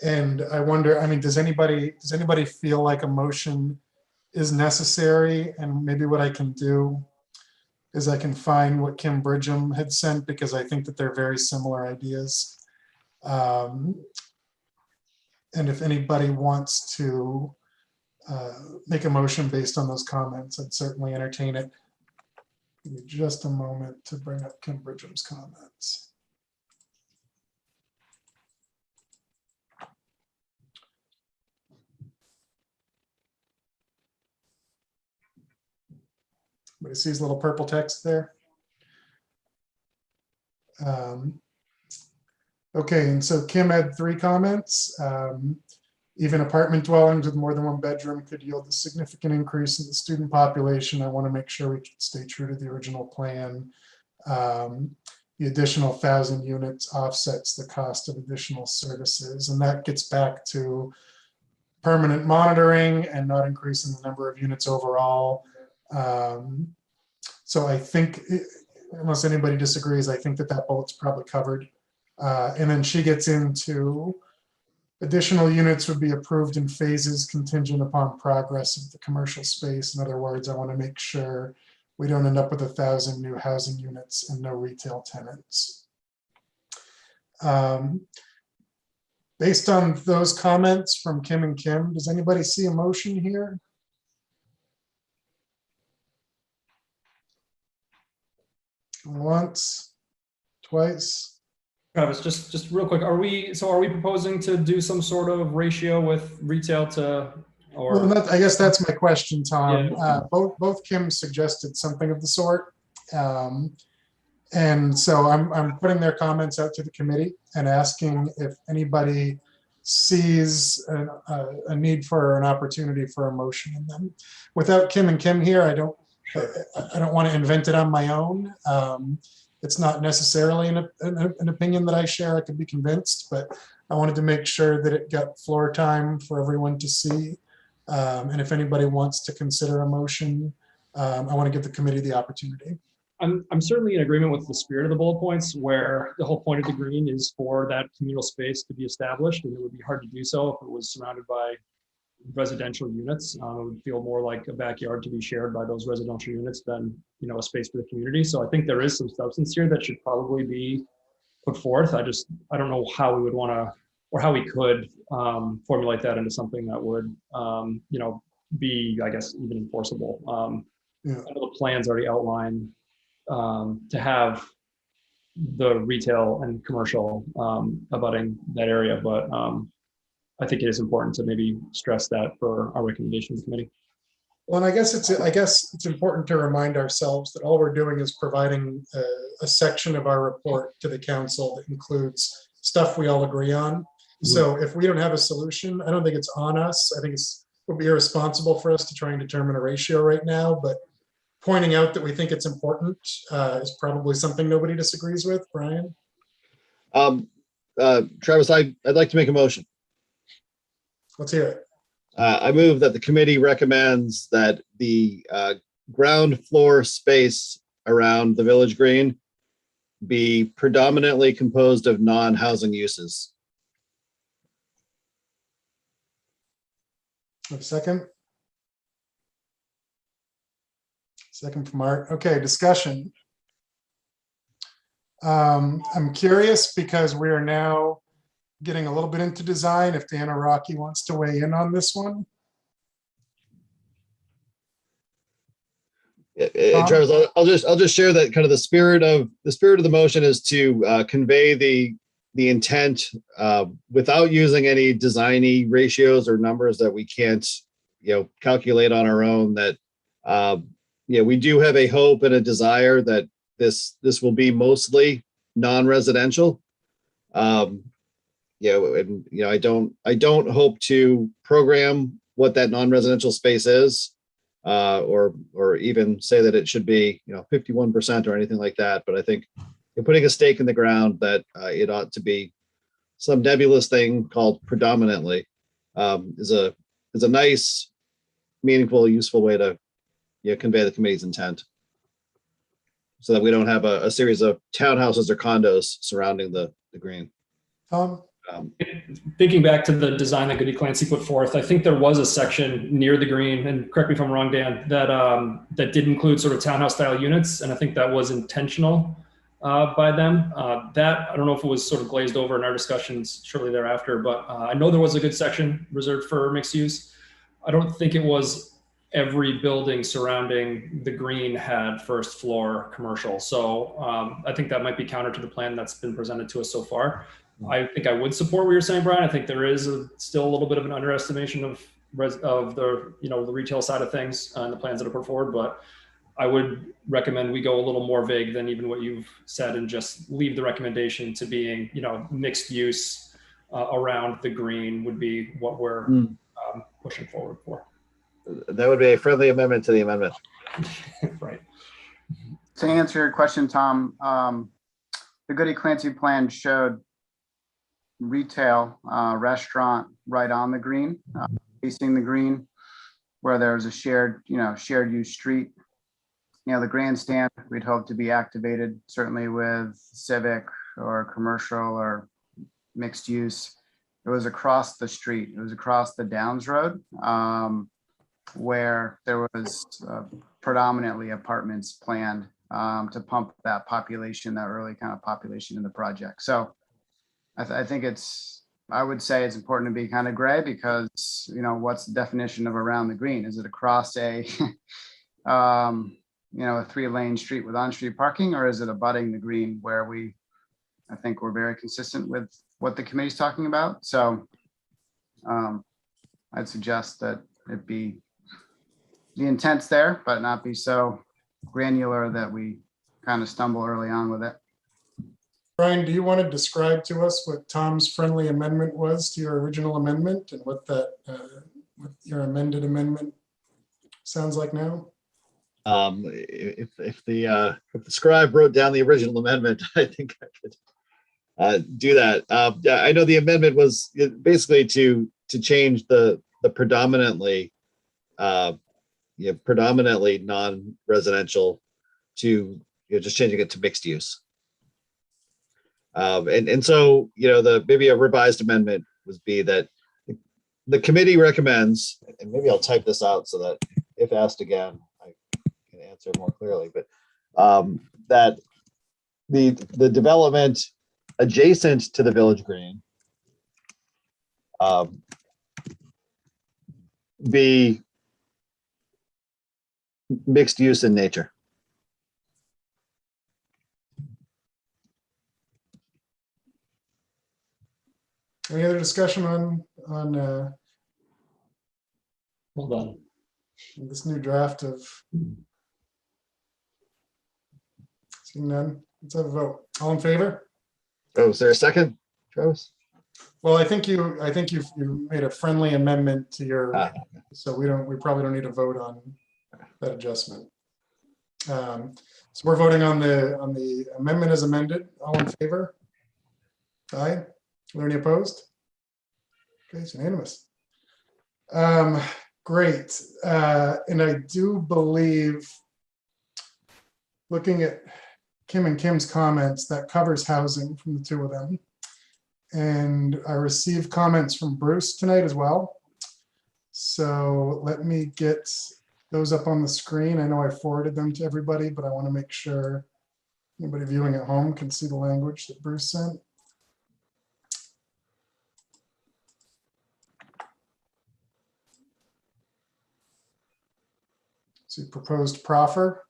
And I wonder, I mean, does anybody feel like a motion is necessary? And maybe what I can do is I can find what Kim Bridgham had sent, because I think that they're very similar ideas. And if anybody wants to make a motion based on those comments, I'd certainly entertain it. Give me just a moment to bring up Kim Bridgham's comments. Everybody sees little purple text there? Okay, and so Kim had 3 comments. Even apartment dwellings with more than 1 bedroom could yield a significant increase in the student population. I want to make sure we stay true to the original plan. The additional 1,000 units offsets the cost of additional services. And that gets back to permanent monitoring and not increasing the number of units overall. So I think, unless anybody disagrees, I think that bullet's probably covered. And then she gets into additional units would be approved in phases contingent upon progress of the commercial space. In other words, I want to make sure we don't end up with 1,000 new housing units and no retail tenants. Based on those comments from Kim and Kim, does anybody see a motion here? Once, twice. Travis, just real quick, are we proposing to do some sort of ratio with retail to, or? Well, I guess that's my question, Tom. Yeah. Both Kim suggested something of the sort. And so I'm putting their comments out to the committee and asking if anybody sees a need for an opportunity for a motion in them. Without Kim and Kim here, I don't want to invent it on my own. It's not necessarily an opinion that I share. I could be convinced, but I wanted to make sure that it got floor time for everyone to see. And if anybody wants to consider a motion, I want to give the committee the opportunity. I'm certainly in agreement with the spirit of the bullet points, where the whole point of the green is for that communal space to be established, and it would be hard to do so if it was surrounded by residential units. It would feel more like a backyard to be shared by those residential units than, you know, a space for the community. So I think there is some substance here that should probably be put forth. I don't know how we would want to, or how we could formulate that into something that would, you know, be, I guess, even enforceable. Yeah. I know the plans already outline to have the retail and commercial abutting that area, but I think it is important to maybe stress that for our recommendations committee. Well, and I guess it's important to remind ourselves that all we're doing is providing a section of our report to the council that includes stuff we all agree on. Mm-hmm. So if we don't have a solution, I don't think it's on us. I think it would be irresponsible for us to try and determine a ratio right now, but pointing out that we think it's important is probably something nobody disagrees with. Brian? Travis, I'd like to make a motion. Let's hear it. I move that the committee recommends that the ground floor space around the Village Green be predominantly composed of non-housing uses. A second. Second from Art. Okay, discussion. I'm curious because we are now getting a little bit into design. If Dan or Rocky wants to weigh in on this one. Travis, I'll just share that kind of the spirit of the motion is to convey the intent without using any designy ratios or numbers that we can't, calculate on our own. That we do have a hope and a desire that this will be mostly non-residential. I don't hope to program what that non-residential space is, or even say that it should be 51% or anything like that. But I think putting a stake in the ground that it ought to be some nebulous thing called predominantly is a is a nice, meaningful, useful way to convey the committee's intent. So that we don't have a series of townhouses or condos surrounding the green. Tom? Thinking back to the design that Goody Clancy put forth, I think there was a section near the green, and correct me if I'm wrong, Dan, that did include sort of townhouse style units, and I think that was intentional by them. That, I don't know if it was sort of glazed over in our discussions shortly thereafter, but I know there was a good section reserved for mixed use. I don't think it was every building surrounding the green had first floor commercial. So I think that might be counter to the plan that's been presented to us so far. I think I would support what you're saying, Brian. I think there is still a little bit of an underestimation of the the retail side of things and the plans that are put forward, but I would recommend we go a little more vague than even what you've said and just leave the recommendation to being, mixed use around the green would be what we're pushing forward for. That would be a friendly amendment to the amendment. Right. To answer your question, Tom, the Goody Clancy plan showed retail restaurant right on the green, facing the green, where there's a shared use street. The grandstand, we'd hope to be activated certainly with civic or commercial or mixed use. It was across the street. It was across the Downs Road, where there was predominantly apartments planned to pump that population, that early kind of population in the project. So I think I would say it's important to be kind of gray because, what's the definition of around the green? Is it across a, a 3-lane street with on-street parking, or is it abutting the green where I think we're very consistent with what the committee's talking about. So I'd suggest that it be the intent's there, but not be so granular that we kind of stumble early on with it. Brian, do you want to describe to us what Tom's friendly amendment was to your original amendment and what what your amended amendment sounds like now? If the scribe wrote down the original amendment, I think I could do that. I know the amendment was basically to change the predominantly non-residential to just changing it to mixed use. And so maybe a revised amendment would be that the committee recommends, and maybe I'll type this out so that if asked again, I can answer more clearly, but that the development adjacent to the Village Green be mixed use in nature. Any other discussion on Well done. this new draft of? Seeing none, let's have a vote. All in favor? Oh, is there a second, Travis? Well, I think you made a friendly amendment to your, so we probably don't need to vote on that adjustment. So we're voting on the amendment as amended. All in favor? Aye. Are there any opposed? Okay, it's unanimous. Great. And I do believe, looking at Kim and Kim's comments, that covers housing from the two of them. And I received comments from Bruce tonight as well. So let me get those up on the screen. I know I forwarded them to everybody, but I want to make sure anybody viewing at home can see the language that Bruce sent. So proposed proffer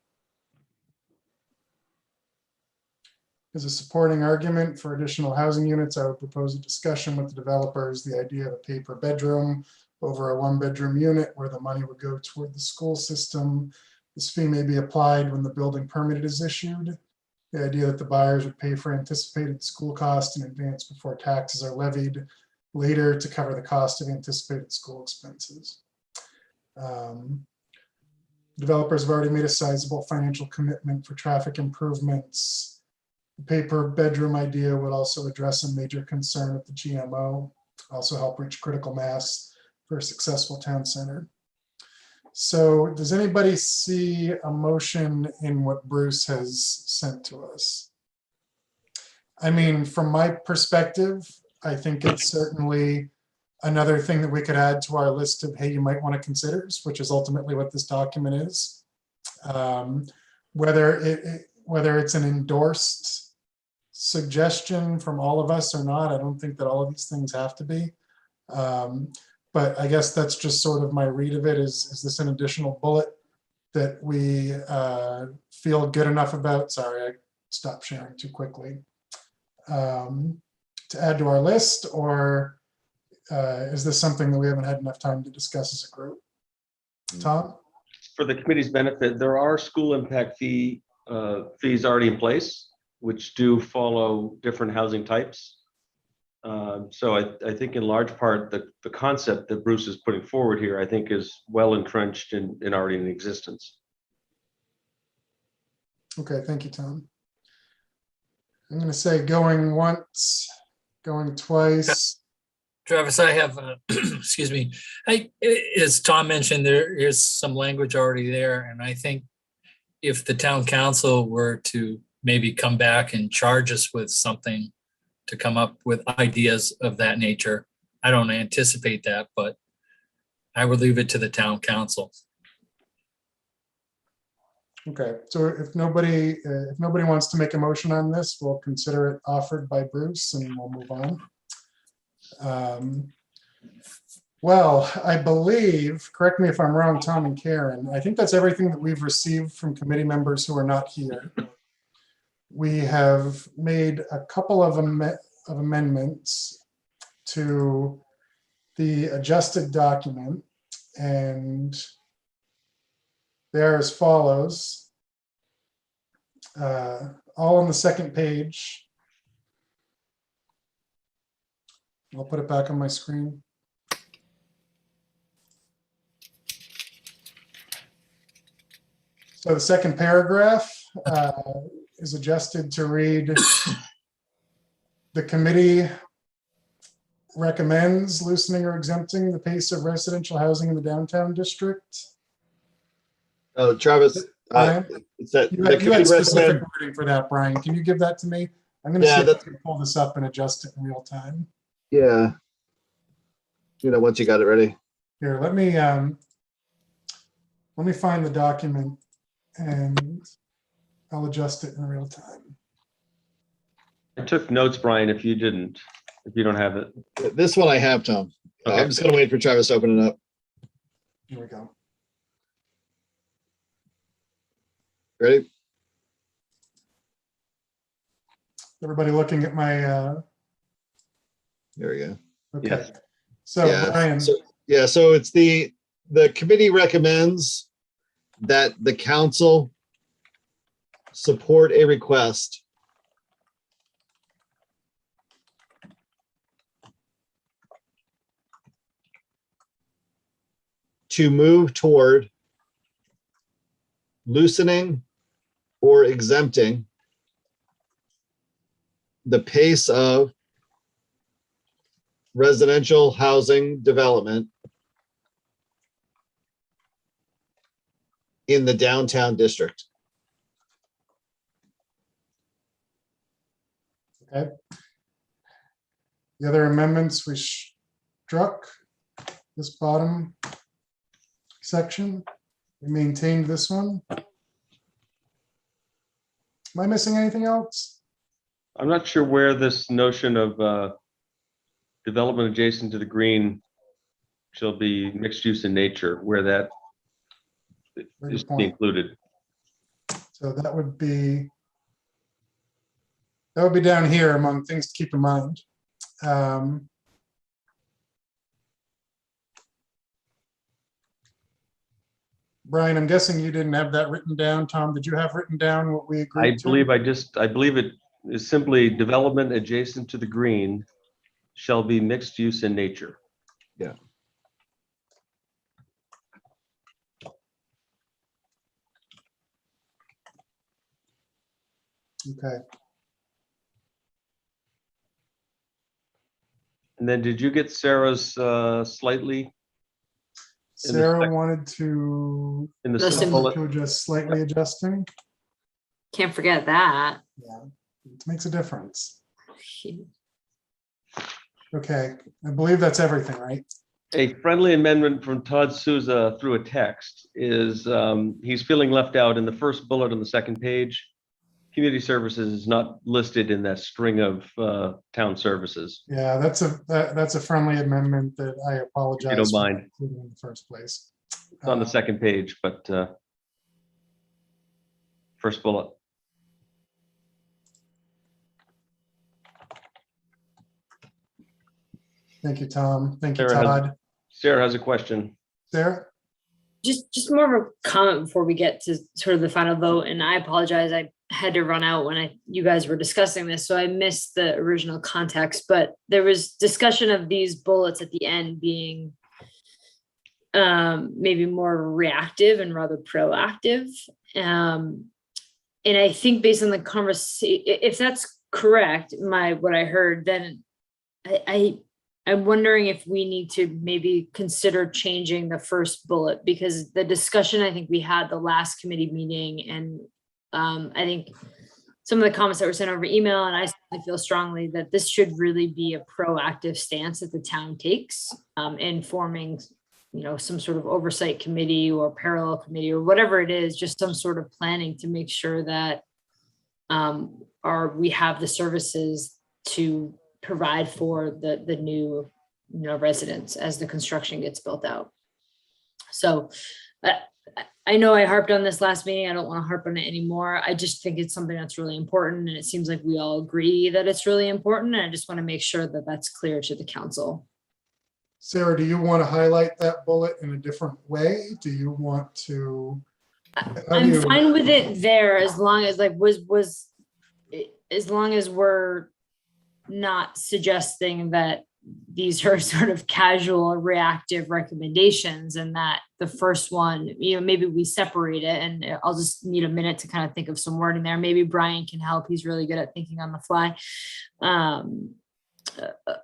as a supporting argument for additional housing units. I would propose a discussion with the developers, the idea of a paper bedroom over a 1-bedroom unit where the money would go toward the school system. This fee may be applied when the building permit is issued. The idea that the buyers would pay for anticipated school costs in advance before taxes are levied later to cover the cost of anticipated school expenses. Developers have already made a sizable financial commitment for traffic improvements. The paper bedroom idea would also address a major concern of the GMO, also help reach critical mass for a successful town center. So does anybody see a motion in what Bruce has sent to us? I mean, from my perspective, I think it's certainly another thing that we could add to our list of, hey, you might want to consider, which is ultimately what this document is. Whether it's an endorsed suggestion from all of us or not, I don't think that all of these things have to be. But I guess that's just sort of my read of it. Is this an additional bullet that we feel good enough about? Sorry, I stopped sharing too quickly. To add to our list, or is this something that we haven't had enough time to discuss as a group? Tom? For the committee's benefit, there are school impact fees already in place, which do follow different housing types. So I think in large part, the concept that Bruce is putting forward here, I think is well entrenched and already in existence. Okay, thank you, Tom. I'm going to say going once, going twice. Travis, I have, excuse me, as Tom mentioned, there is some language already there. And I think if the town council were to maybe come back and charge us with something to come up with ideas of that nature, I don't anticipate that, but I would leave it to the town council. Okay, so if nobody wants to make a motion on this, we'll consider it offered by Bruce and we'll move on. Well, I believe, correct me if I'm wrong, Tom and Karen, I think that's everything that we've received from committee members who are not here. We have made a couple of amendments to the adjusted document, and they're as follows. All on the second page. I'll put it back on my screen. So the second paragraph is adjusted to read, the committee recommends loosening or exempting the pace of residential housing in the downtown district. Oh, Travis, Brian? it's that You the had committee specific recommend. wording for that, Brian. Can you give that to me? I'm going to Yeah, see if I that's- can pull this up and adjust it in real time. Yeah. Once you got it ready. Here, let me find the document and I'll adjust it in real time. I took notes, Brian, if you don't have it. This one I have, Tom. Okay. I'm just gonna wait for Travis to open it up. Here we go. Ready? Everybody looking at my, There we go. okay. Yes. So Yeah, Brian, So it's the committee recommends that the council support a request to move toward loosening or exempting the pace of residential housing development in the downtown district. okay. The other amendments we struck, this bottom section, we maintained this one. Am I missing anything else? I'm not sure where this notion of development adjacent to the green shall be mixed use in nature, where that Very is good to be point. included. So that would be down here among things to keep in mind. Brian, I'm guessing you didn't have that written down. Tom, did you have written down what we I agreed to? believe it is simply development adjacent to the green shall be mixed use in nature. Okay. And then did you get Sarah's slightly Sarah wanted to, In the Just second bullet, to just slightly adjusting. Can't forget that. Yeah, it makes a difference. Okay, I believe that's everything, right? a friendly amendment from Todd Souza through a text is, he's feeling left out in the first bullet on the second page. Community services is not listed in that string of town services. Yeah, that's a friendly amendment that I apologize. If you don't for mind. including in the first place. It's on the second page, but first bullet. Thank you, Tom. Thank you, Sarah has- Todd. Sarah has a question. Sarah? Just more of a comment before we get to sort of the final vote, and I apologize, I had to run out when you guys were discussing this, so I missed the original context, but there was discussion of these bullets at the end being maybe more reactive and rather proactive. And I think based on the conversation, if that's correct, what I heard, then I'm wondering if we need to maybe consider changing the first bullet, because the discussion I think we had the last committee meeting, and I think some of the comments that were sent over email, and I feel strongly that this should really be a proactive stance that the town takes in forming, some sort of oversight committee or parallel committee or whatever it is, just some sort of planning to make sure that we have the services to provide for the new residents as the construction gets built out. So I know I harped on this last meeting. I don't want to harp on it anymore. I just think it's something that's really important, and it seems like we all agree that it's really important. And I just want to make sure that that's clear to the council. Sarah, do you want to highlight that bullet in a different way? Do you want to? I'm fine with it there as long as as long as we're not suggesting that these are sort of casual or reactive recommendations, and that the first one, maybe we separate it, and I'll just need a minute to kind of think of some wording there. Maybe Brian can help. He's really good at thinking on the fly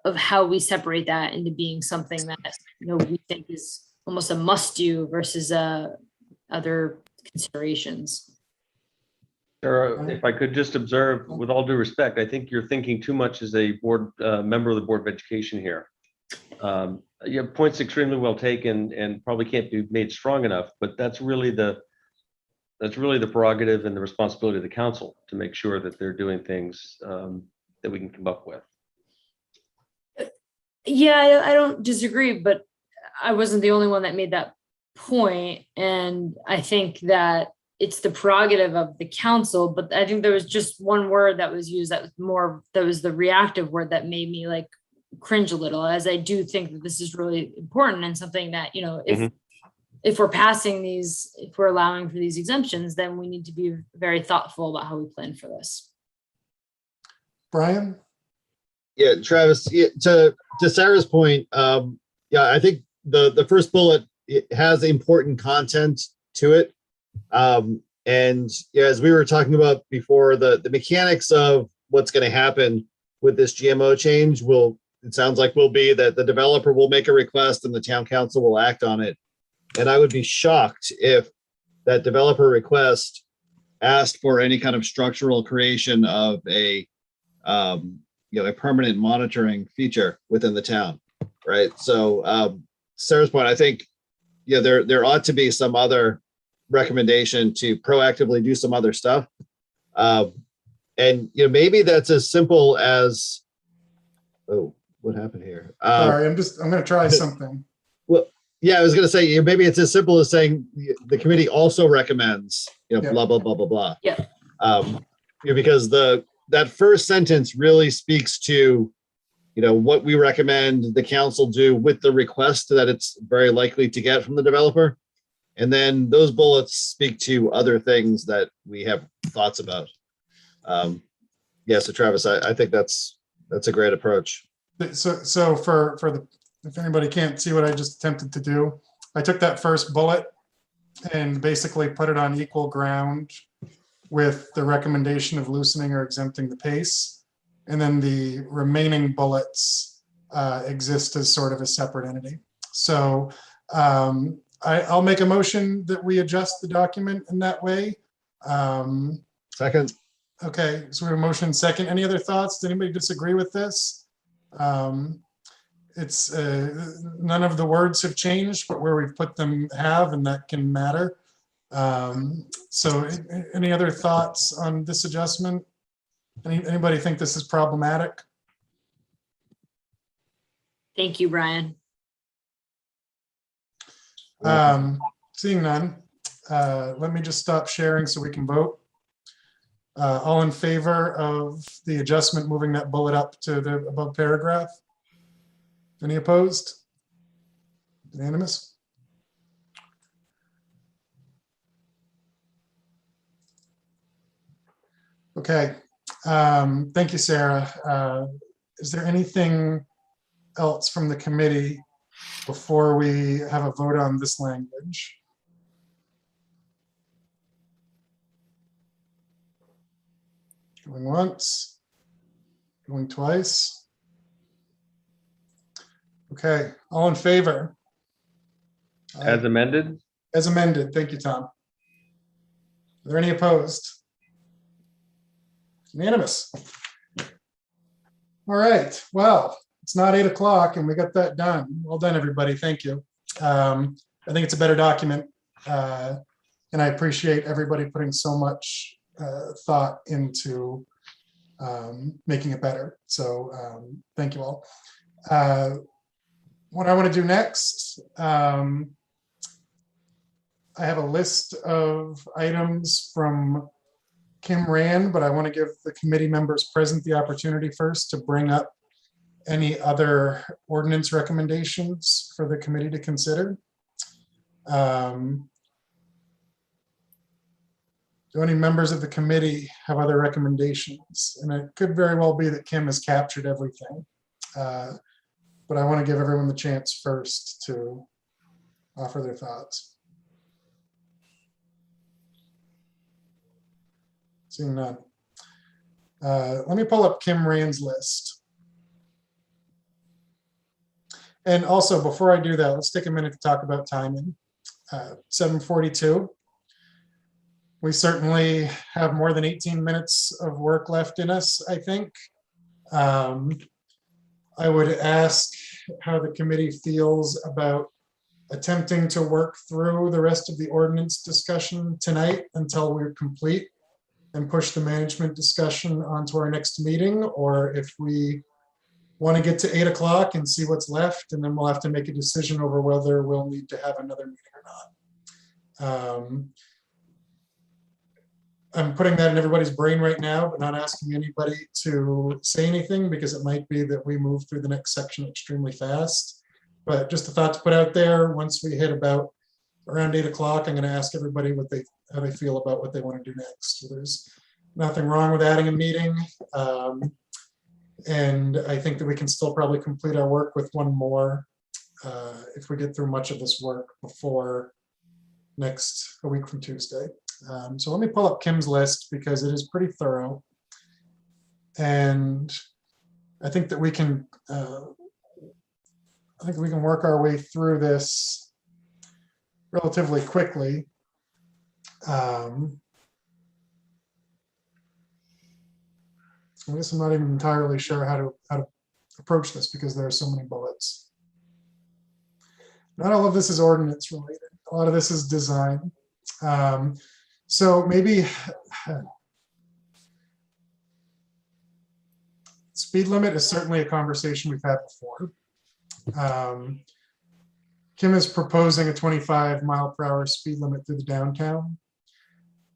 of how we separate that into being something that, we think is almost a must do versus other considerations. Sarah, if I could just observe, with all due respect, I think you're thinking too much as a board member of the Board of Education here. Your point's extremely well taken and probably can't be made strong enough, but that's really the prerogative and the responsibility of the council to make sure that they're doing things that we can come up with. Yeah, I don't disagree, but I wasn't the only one that made that point, and I think that it's the prerogative of the council, but I think there was just one word that was used that was the reactive word that made me like cringe a little, as I do think that this is really important and something that, if we're passing these, if we're allowing for these exemptions, then we need to be very thoughtful about how we plan for this. Brian? Yeah, Travis, to Sarah's point, I think the first bullet, it has important content to it. And as we were talking about before, the mechanics of what's going to happen with this GMO change it sounds like will be that the developer will make a request and the town council will act on it. And I would be shocked if that developer request asked for any kind of structural creation of a permanent monitoring feature within the town, right? So Sarah's point, I think, there ought to be some other recommendation to proactively do some other stuff. And maybe that's as simple as, oh, what happened here? Sorry, I'm going to try something. Well, yeah, I was going to say, maybe it's as simple as saying the committee also recommends, blah, blah, blah, blah, blah. Yeah. Because that first sentence really speaks to, what we recommend the council do with the request that it's very likely to get from the developer. And then those bullets speak to other things that we have thoughts about. So Travis, I think that's a great approach. So if anybody can't see what I just attempted to do, I took that first bullet and basically put it on equal ground with the recommendation of loosening or exempting the pace. And then the remaining bullets exist as sort of a separate entity. So I'll make a motion that we adjust the document in that way. Second, Okay, so we have a motion second. Any other thoughts? Does anybody disagree with this? It's, none of the words have changed, but where we've put them have, and that can matter. So any other thoughts on this adjustment? Anybody think this is problematic? Thank you, Brian. Seeing none, let me just stop sharing so we can vote. All in favor of the adjustment, moving that bullet up to the above paragraph? Any opposed? Unanimous? Okay, thank you, Sarah. Is there anything else from the committee before we have a vote on this language? Going once, going twice. Okay, all in favor? As amended? As amended, thank you, Tom. Are there any opposed? Unanimous. All right, well, it's not 8 o'clock and we got that done. Well done, everybody, thank you. I think it's a better document. And I appreciate everybody putting so much thought into making it better. So thank you all. What I want to do next, I have a list of items from Kim Rand, but I want to give the committee members present the opportunity first to bring up any other ordinance recommendations for the committee to consider. Do any members of the committee have other recommendations? And it could very well be that Kim has captured everything. But I want to give everyone the chance first to offer their thoughts. Seeing none. Let me pull up Kim Rand's list. And also, before I do that, let's take a minute to talk about timing. 7:42. We certainly have more than 18 minutes of work left in us, I think. I would ask how the committee feels about attempting to work through the rest of the ordinance discussion tonight until we're complete and push the management discussion onto our next meeting, or if we want to get to 8 o'clock and see what's left, and then we'll have to make a decision over whether we'll need to have another meeting or not. I'm putting that in everybody's brain right now, but not asking anybody to say anything because it might be that we move through the next section extremely fast. But just a thought to put out there, once we hit about around 8 o'clock, I'm going to ask everybody how they feel about what they want to do next. So there's nothing wrong with adding a meeting. And I think that we can still probably complete our work with one more if we get through much of this work before a week from Tuesday. So let me pull up Kim's list because it is pretty thorough. And I think that we can work our way through this relatively quickly. I guess I'm not even entirely sure how to approach this because there are so many bullets. Not all of this is ordinance related. A lot of this is design. So maybe speed limit is certainly a conversation we've had before. Kim is proposing a 25-mile-per-hour speed limit through the downtown.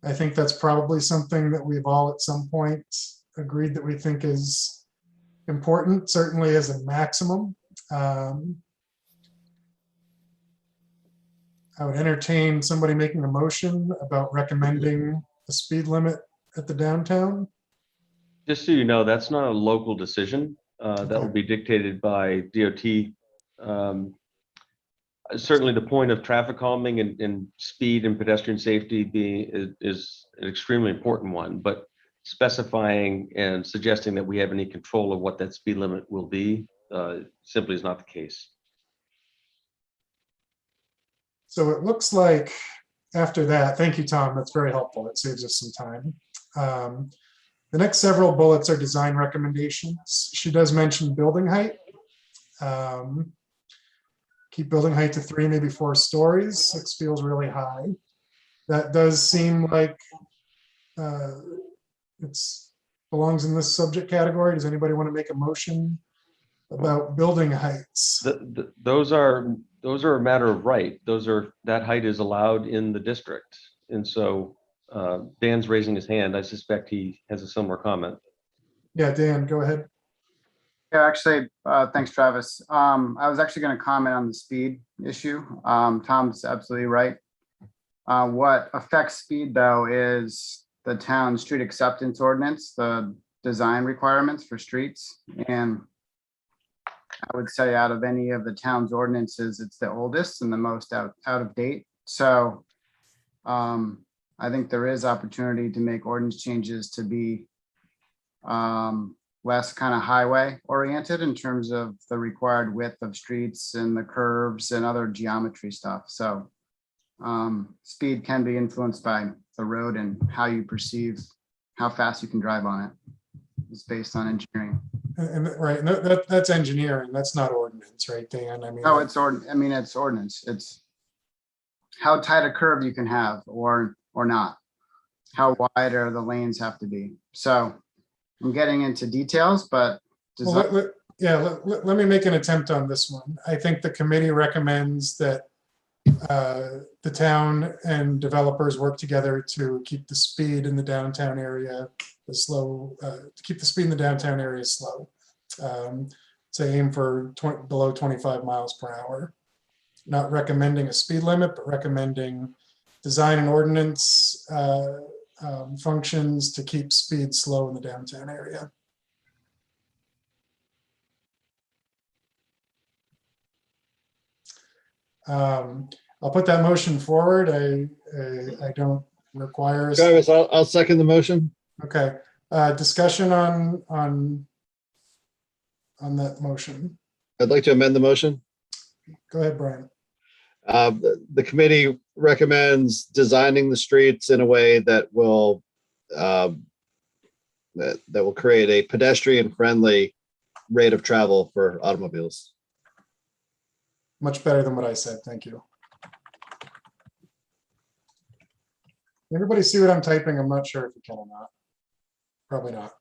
I think that's probably something that we've all at some point agreed that we think is important, certainly as a maximum. I would entertain somebody making a motion about recommending a speed limit at the downtown. Just so you know, that's not a local decision. That will be dictated by DOT. Certainly the point of traffic calming and speed and pedestrian safety is an extremely important one, but specifying and suggesting that we have any control of what that speed limit will be simply is not the case. So it looks like after that, thank you, Tom, that's very helpful. It saves us some time. The next several bullets are design recommendations. She does mention building height. Keep building height to 3, maybe 4 stories. 6 feels really high. That does seem like it's belongs in this subject category. Does anybody want to make a motion about building heights? Those are a matter of right. That height is allowed in the district. And so Dan's raising his hand. I suspect he has a similar comment. Yeah, Dan, go ahead. Yeah, actually, thanks, Travis. I was actually going to comment on the speed issue. Tom's absolutely right. What affects speed, though, is the town street acceptance ordinance, the design requirements for streets. And I would say out of any of the town's ordinances, it's the oldest and the most out of date. So I think there is opportunity to make ordinance changes to be less kind of highway oriented in terms of the required width of streets and the curves and other geometry stuff. So speed can be influenced by the road and how you perceive how fast you can drive on it. It's based on engineering. And right, and that's engineering. That's not ordinance, right, Dan? I mean, No, it's ordinance. It's how tight a curve you can have or not. How wide are the lanes have to be. So I'm getting into details, but well, let me make an attempt on this one. I think the committee recommends that the town and developers work together to keep the speed in the downtown area slow, to keep the speed in the downtown area slow. Say aim for below 25 miles per hour. Not recommending a speed limit, but recommending design and ordinance functions to keep speed slow in the downtown area. I'll put that motion forward. I don't require. Travis, I'll second the motion. Okay, discussion on that motion. I'd like to amend the motion. Go ahead, Brian. The committee recommends designing the streets in a way that will that will create a pedestrian-friendly rate of travel for automobiles. Much better than what I said. Thank you. Everybody see what I'm typing? I'm not sure if you can or not. Probably not.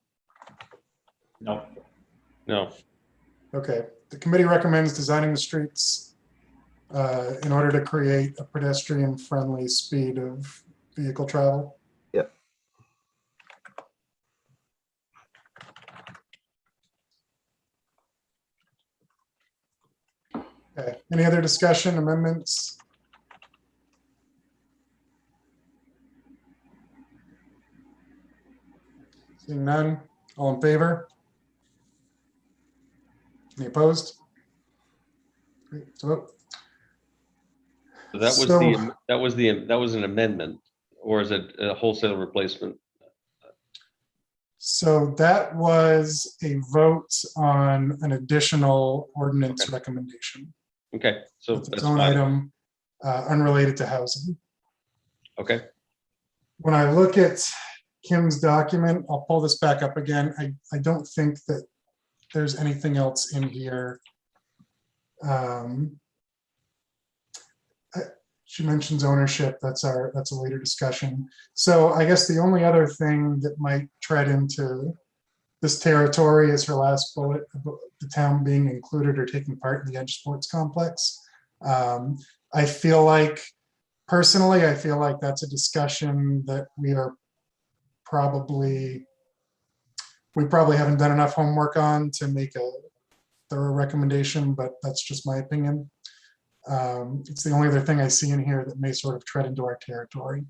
No. Okay. The committee recommends designing the streets in order to create a pedestrian-friendly speed of vehicle travel. Yep. Okay. Any other discussion, amendments? Seeing none, all in favor? Any opposed? Great, so vote. So that was that was an amendment, or is it a wholesale replacement? So that was a vote on an additional ordinance Okay. recommendation. Okay, so It's its that's own fine. item, unrelated to housing. Okay, When I look at Kim's document, I'll pull this back up again. I don't think that there's anything else in here. She mentions ownership. That's a later discussion. So I guess the only other thing that might tread into this territory is her last bullet about the town being included or taking part in the Edge Sports Complex. I feel like, personally, I feel like that's a discussion that we probably haven't done enough homework on to make a thorough recommendation, but that's just my opinion. It's the only other thing I see in here that may sort of tread into our territory.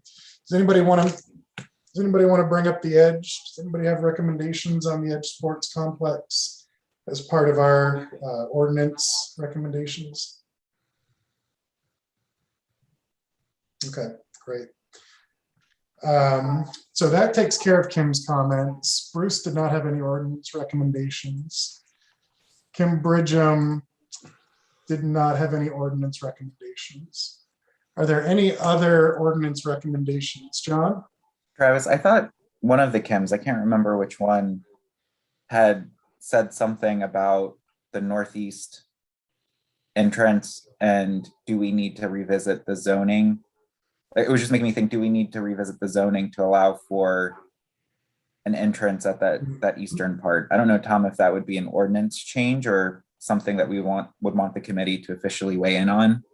Does anybody want to bring up the Edge? Does anybody have recommendations on the Edge Sports Complex as part of our ordinance recommendations? Okay, great. So that takes care of Kim's comments. Bruce did not have any ordinance recommendations. Kim Bridgham did not have any ordinance recommendations. Are there any other ordinance recommendations, John? Travis, I thought one of the Kims, I can't remember which one, had said something about the northeast entrance and do we need to revisit the zoning? It was just making me think, do we need to revisit the zoning to allow for an entrance at that eastern part? I don't know, Tom, if that would be an ordinance change or something that would want the committee to officially weigh in on.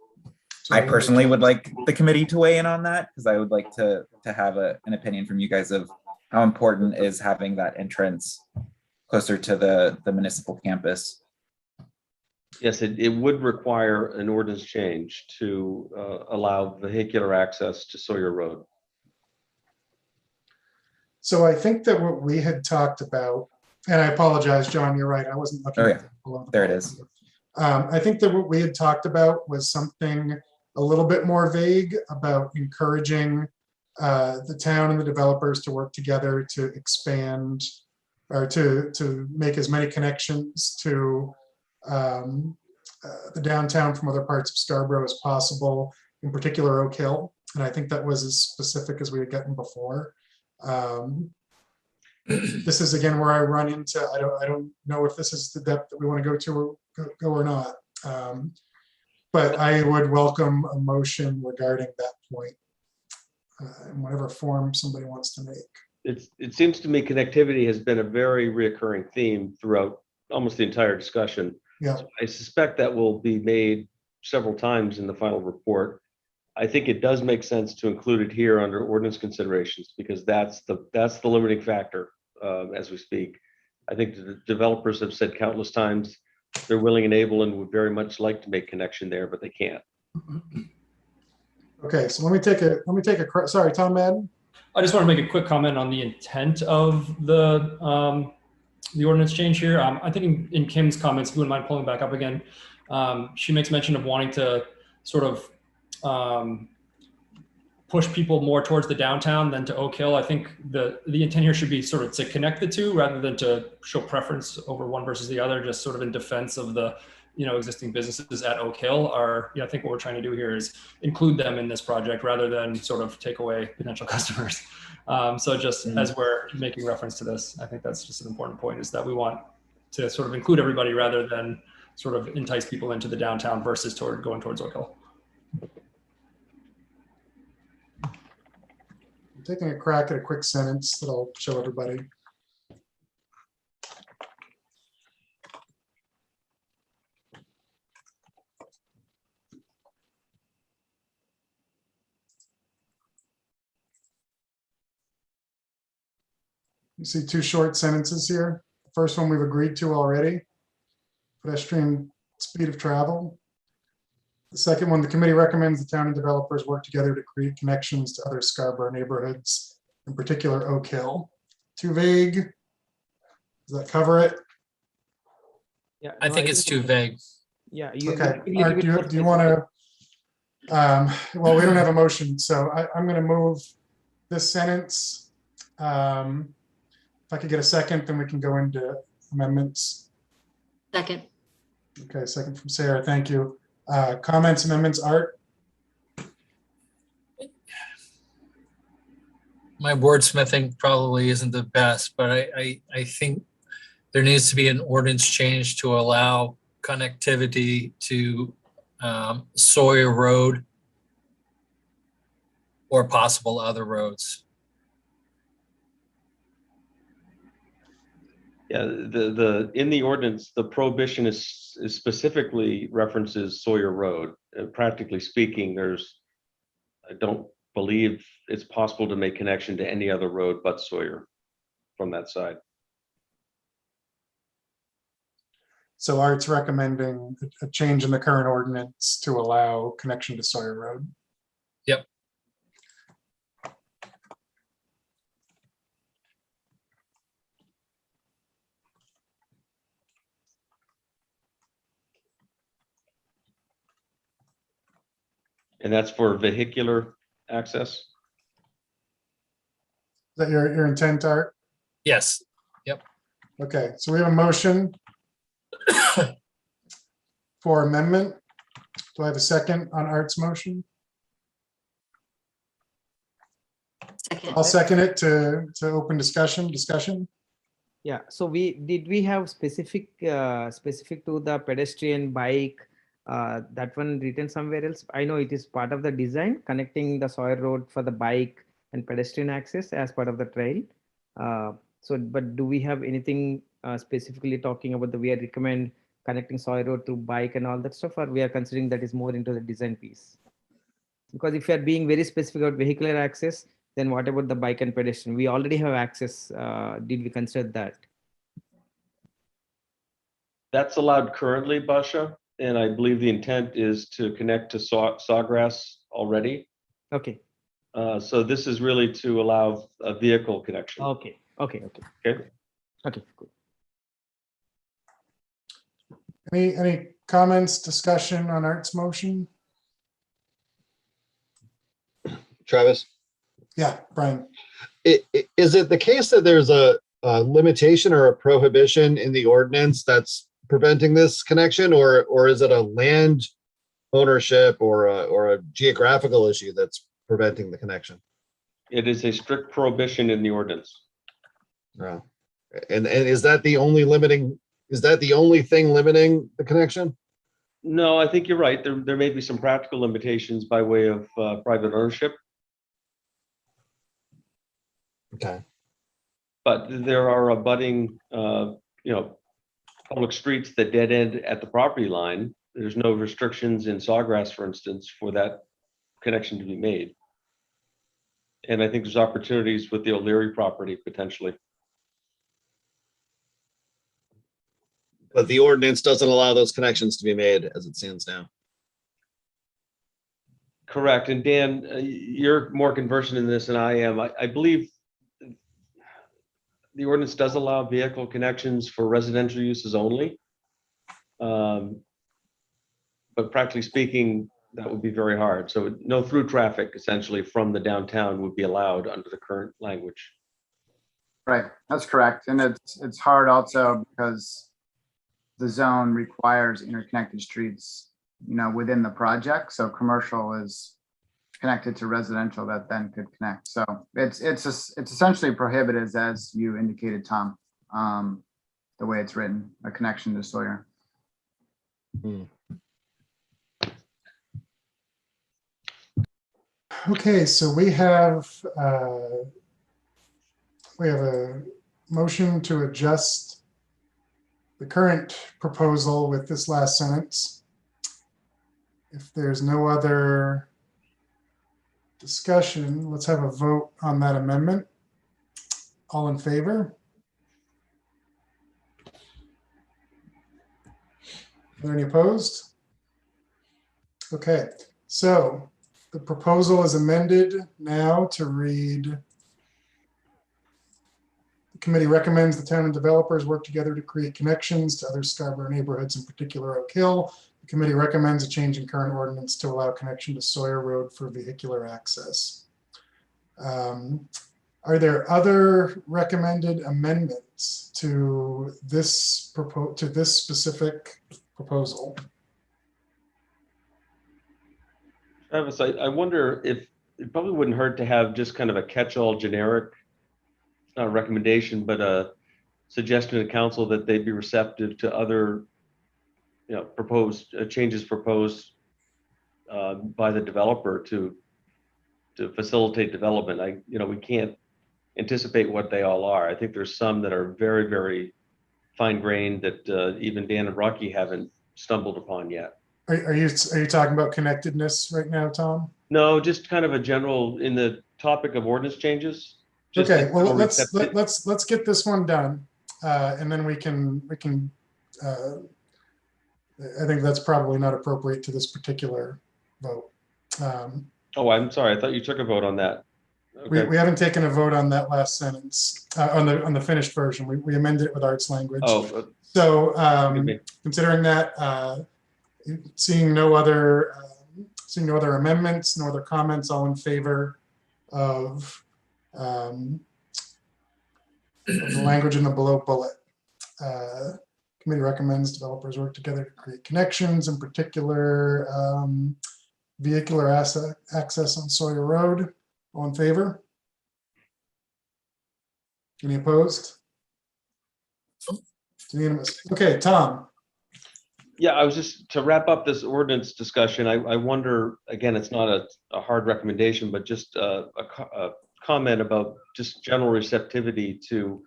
I personally would like the committee to weigh in on that because I would like to have an opinion from you guys of how important is having that entrance closer to the municipal campus. Yes, it would require an ordinance change to allow vehicular access to Sawyer Road. So I think that what we had talked about, and I apologize, John, you're right, I wasn't looking. Oh, at yeah. the- There it is. I think that what we had talked about was something a little bit more vague about encouraging the town and the developers to work together to expand or to make as many connections to the downtown from other parts of Scarborough as possible, in particular Oak Hill. And I think that was as specific as we had gotten before. This is again where I run into, I don't know if this is the depth that we want to go or not. But I would welcome a motion regarding that point in whatever form somebody wants to make. It seems to me connectivity has been a very reoccurring theme throughout almost the entire discussion. Yeah. So I suspect that will be made several times in the final report. I think it does make sense to include it here under ordinance considerations because that's the limiting factor as we speak. I think the developers have said countless times they're willing and able and would very much like to make connection there, but they can't. Okay, so let me take a, sorry, Tom Madden? I just want to make a quick comment on the intent of the ordinance change here. I think in Kim's comments, if you wouldn't mind pulling back up again, she makes mention of wanting to sort of push people more towards the downtown than to Oak Hill. I think the intent here should be sort of to connect the two rather than to show preference over one versus the other, just sort of in defense of the existing businesses at Oak Hill. I think what we're trying to do here is include them in this project rather than sort of take away potential customers. So just as we're making reference to this, I think that's just an important point, is that we want to sort of include everybody rather than sort of entice people into the downtown versus going towards Oak Hill. I'm taking a crack at a quick sentence that I'll show everybody. You see two short sentences here. The first one we've agreed to already. Pedestrian speed of travel. The second one, the committee recommends the town and developers work together to create connections to other Scarborough neighborhoods, in particular Oak Hill. Too vague? Does that cover it? Yeah, I think it's too vague. Yeah. Okay, Art, do you want to, well, we don't have a motion, so I'm going to move this sentence. If I could get a second, then we can go into amendments. Second. Okay, second from Sarah, thank you. Comments, amendments, Art? My wordsmithing probably isn't the best, but I think there needs to be an ordinance change to allow connectivity to Sawyer Road or possible other roads. Yeah, in the ordinance, the prohibition is specifically references Sawyer Road. Practically speaking, I don't believe it's possible to make connection to any other road but Sawyer from that side. So Art's recommending a change in the current ordinance to allow connection to Sawyer Road. Yep. And that's for vehicular access? Is that your intent, Art? Yes. Okay, so we have a motion for amendment. Do I have a second on Art's motion? Second. I'll second it to open discussion. Yeah, so did we have specific to the pedestrian bike, that one written somewhere else? I know it is part of the design, connecting the Sawyer Road for the bike and pedestrian access as part of the trail. So, but do we have anything specifically talking about we recommend connecting Sawyer Road to bike and all that stuff, or we are considering that is more into the design piece? Because if you are being very specific about vehicular access, then what about the bike and pedestrian? We already have access. Did we consider that? That's allowed currently, Basha, and I believe the intent is to connect to Sawgrass already. Okay. So this is really to allow a vehicle connection. Okay. Okay. Okay. Cool. Any comments, discussion on Art's motion? Travis, Yeah, Brian. is it the case that there's a limitation or a prohibition in the ordinance that's preventing this connection, or is it a land ownership or a geographical issue that's preventing the connection? It is a strict prohibition in the ordinance. No. And is that the only thing limiting the connection? No, I think you're right. There may be some practical limitations by way of private ownership, Okay. but there are abutting, public streets that dead end at the property line. There's no restrictions in Sawgrass, for instance, for that connection to be made. And I think there's opportunities with the O'Leary property potentially. But the ordinance doesn't allow those connections to be made as it stands now. Correct. And Dan, you're more conversant in this than I am. I believe the ordinance does allow vehicle connections for residential uses only. But practically speaking, that would be very hard. So no through traffic essentially from the downtown would be allowed under the current language. Right, that's correct. And it's hard also because the zone requires interconnected streets, within the project. So commercial is connected to residential that then could connect. So it's essentially prohibited, as you indicated, Tom, the way it's written, a connection to Sawyer. Okay, so we have a motion to adjust the current proposal with this last sentence. If there's no other discussion, let's have a vote on that amendment. All in favor? Are there any opposed? Okay, so the proposal is amended now to read: the committee recommends the town and developers work together to create connections to other Scarborough neighborhoods, in particular Oak Hill. The committee recommends a change in current ordinance to allow connection to Sawyer Road for vehicular access. Are there other recommended amendments to this specific proposal? Travis, I wonder if it probably wouldn't hurt to have just kind of a catch-all generic, not a recommendation, but a suggestion to council that they'd be receptive to other, proposed changes proposed by the developer to facilitate development. We can't anticipate what they all are. I think there's some that are very, very fine-grained that even Dan and Rocky haven't stumbled upon yet. Are you talking about connectedness right now, Tom? No, just kind of a general in the topic of ordinance changes. Okay, well, let's get this one done, and then we can. I think that's probably not appropriate to this particular vote. Oh, I'm sorry. I thought you took a vote on that. Okay. We haven't taken a vote on that last sentence on the finished version. We amended it with Art's language. Oh, so considering that, seeing no other amendments, no other comments, all in favor of the language in the below bullet. Committee recommends developers work together to create connections, in particular vehicular access on Sawyer Road. All in favor? Any opposed? It's unanimous. Okay, Tom. Yeah, I was just, to wrap up this ordinance discussion, I wonder, again, it's not a hard recommendation, but just a comment about just general receptivity to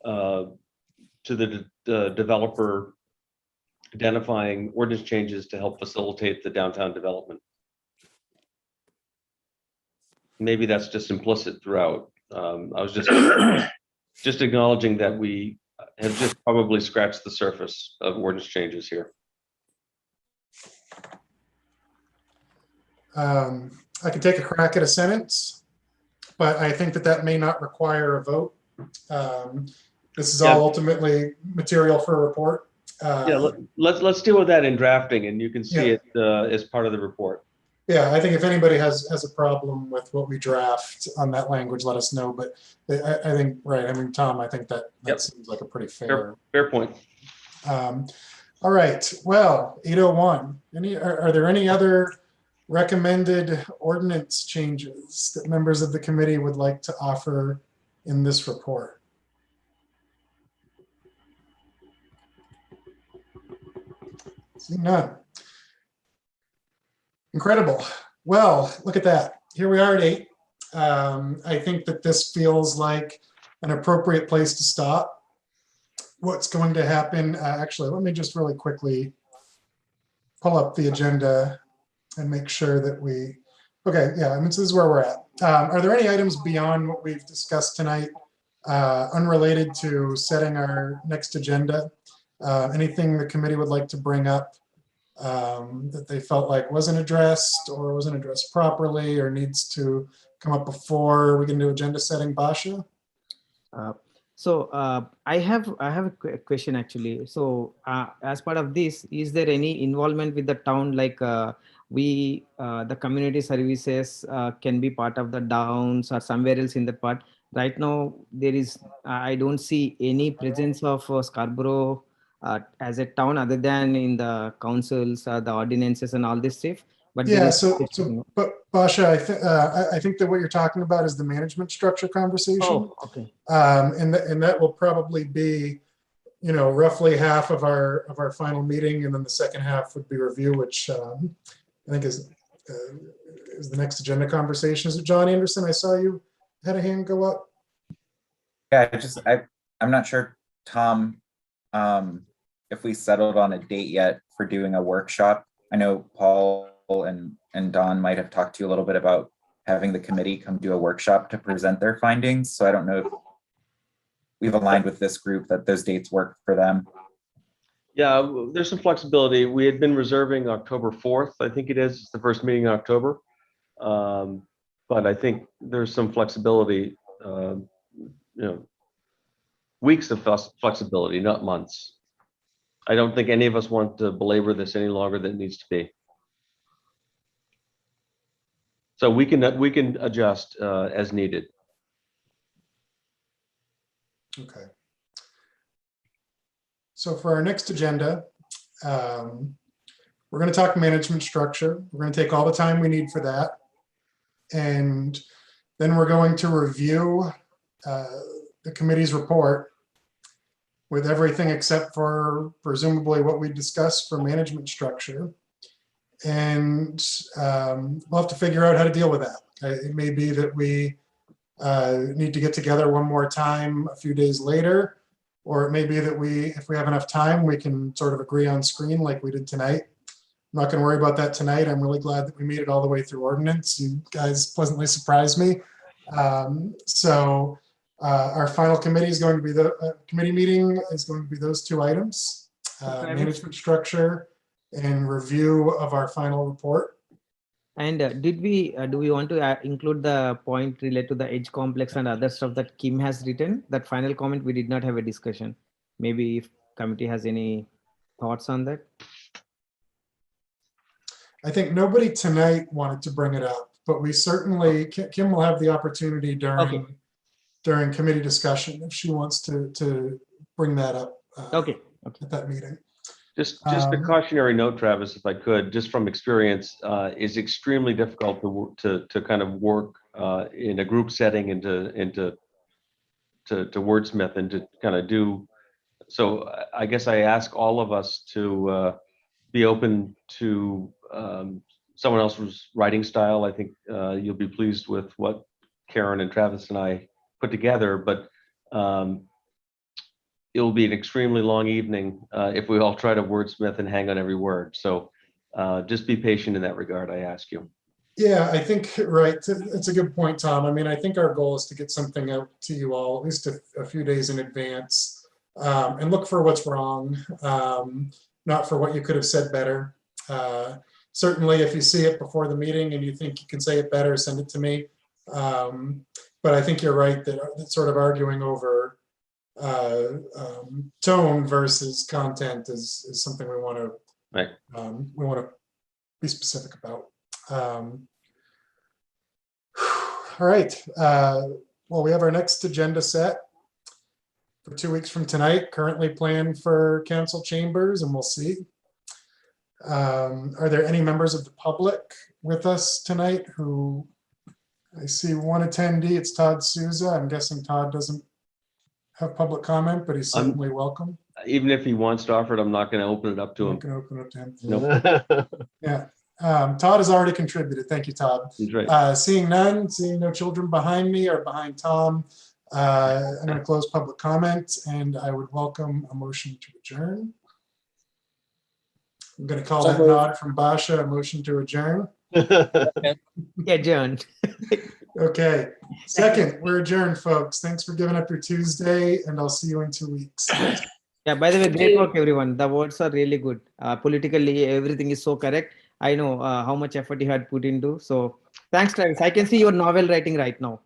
the developer identifying ordinance changes to help facilitate the downtown development. Maybe that's just implicit throughout. I was just acknowledging that we have just probably scratched the surface of ordinance changes here. I could take a crack at a sentence, but I think that may not require a vote. This is all ultimately material for a report. Yeah, let's deal with that in drafting, and you can see it as part of the report. Yeah, I think if anybody has a problem with what we draft on that language, let us know. But I think, right, I mean, Tom, I think that seems like a pretty fair point. All right, well, 801. Are there any other recommended ordinance changes that members of the committee would like to offer in this report? See none. Incredible. Well, look at that. Here we are at 8. I think that this feels like an appropriate place to stop. What's going to happen? Actually, let me just really quickly pull up the agenda and make sure that we, okay, yeah, I mean, so this is where we're at. Are there any items beyond what we've discussed tonight, unrelated to setting our next agenda? Anything the committee would like to bring up that they felt like wasn't addressed or wasn't addressed properly or needs to come up before we can do agenda setting? Basha? I have a question actually. So as part of this, is there any involvement with the town, like the community services can be part of the downs or somewhere else in that part? Right now, I don't see any presence of Scarborough as a town other than in the councils, the ordinances and all this stuff. But yeah, but Basha, I think that what you're talking about is the management structure conversation. Oh, okay. And that will probably be, roughly half of our final meeting, and then the second half would be review, which I think is the next agenda conversation. Is it John Anderson? I saw you had a hand go up. Yeah, I'm not sure, Tom, if we settled on a date yet for doing a workshop. I know Paul and Don might have talked to you a little bit about having the committee come do a workshop to present their findings. So I don't know if we've aligned with this group that those dates work for them. Yeah, there's some flexibility. We had been reserving October 4th, I think it is. It's the first meeting in October. But I think there's some flexibility, weeks of flexibility, not months. I don't think any of us want to belabor this any longer than it needs to be. So we can adjust as needed. Okay. So for our next agenda, we're going to talk management structure. We're going to take all the time we need for that. And then we're going to review the committee's report with everything except for presumably what we discussed for management structure. And we'll have to figure out how to deal with that. It may be that we need to get together one more time a few days later, or it may be that if we have enough time, we can sort of agree on screen like we did tonight. I'm not going to worry about that tonight. I'm really glad that we made it all the way through ordinance. You guys pleasantly surprised me. Our final committee is going to be committee meeting is going to be those two items, management structure and review of our final report. And do we want to include the point related to the edge complex and other stuff that Kim has written? That final comment, we did not have a discussion. Maybe if committee has any thoughts on that. I think nobody tonight wanted to bring it up, but we certainly, Kim will have the opportunity during committee discussion if she wants to bring that up at that meeting. Just a cautionary note, Travis, if I could, just from experience, is extremely difficult to kind of work in a group setting and to to wordsmith and to kind of do. So I guess I ask all of us to be open to someone else's writing style. I think you'll be pleased with what Karen and Travis and I put together, but it'll be an extremely long evening if we all try to wordsmith and hang on every word. So just be patient in that regard, I ask you. Yeah, I think, right, it's a good point, Tom. I mean, I think our goal is to get something out to you all at least a few days in advance, and look for what's wrong, not for what you could have said better. Certainly, if you see it before the meeting and you think you can say it better, send it to me. But I think you're right that sort of arguing over tone versus content is something we want to be specific about. All right. Well, we have our next agenda set for 2 weeks from tonight, currently planned for council chambers, and we'll see. Are there any members of the public with us tonight who, I see one attendee, it's Todd Souza. I'm guessing Todd doesn't have public comment, but he's certainly welcome. Even if he wants to offer it, I'm not going to open it up to I'm him. going to open it up to him. Nope. Yeah. Todd has already contributed. Thank you, Todd. He's right. Seeing none, seeing no children behind me or behind Tom, I'm going to close public comment, and I would welcome a motion to adjourn. I'm going to call that nod from Basha, a motion to adjourn. Adjourned. Okay. Second, we're adjourned, folks. Thanks for giving up your Tuesday, and I'll see you in 2 weeks. Yeah, by the way, great work, everyone. The words are really good. Politically, everything is so correct. I know how much effort you had put into. So thanks, Travis. I can see your novel writing right now.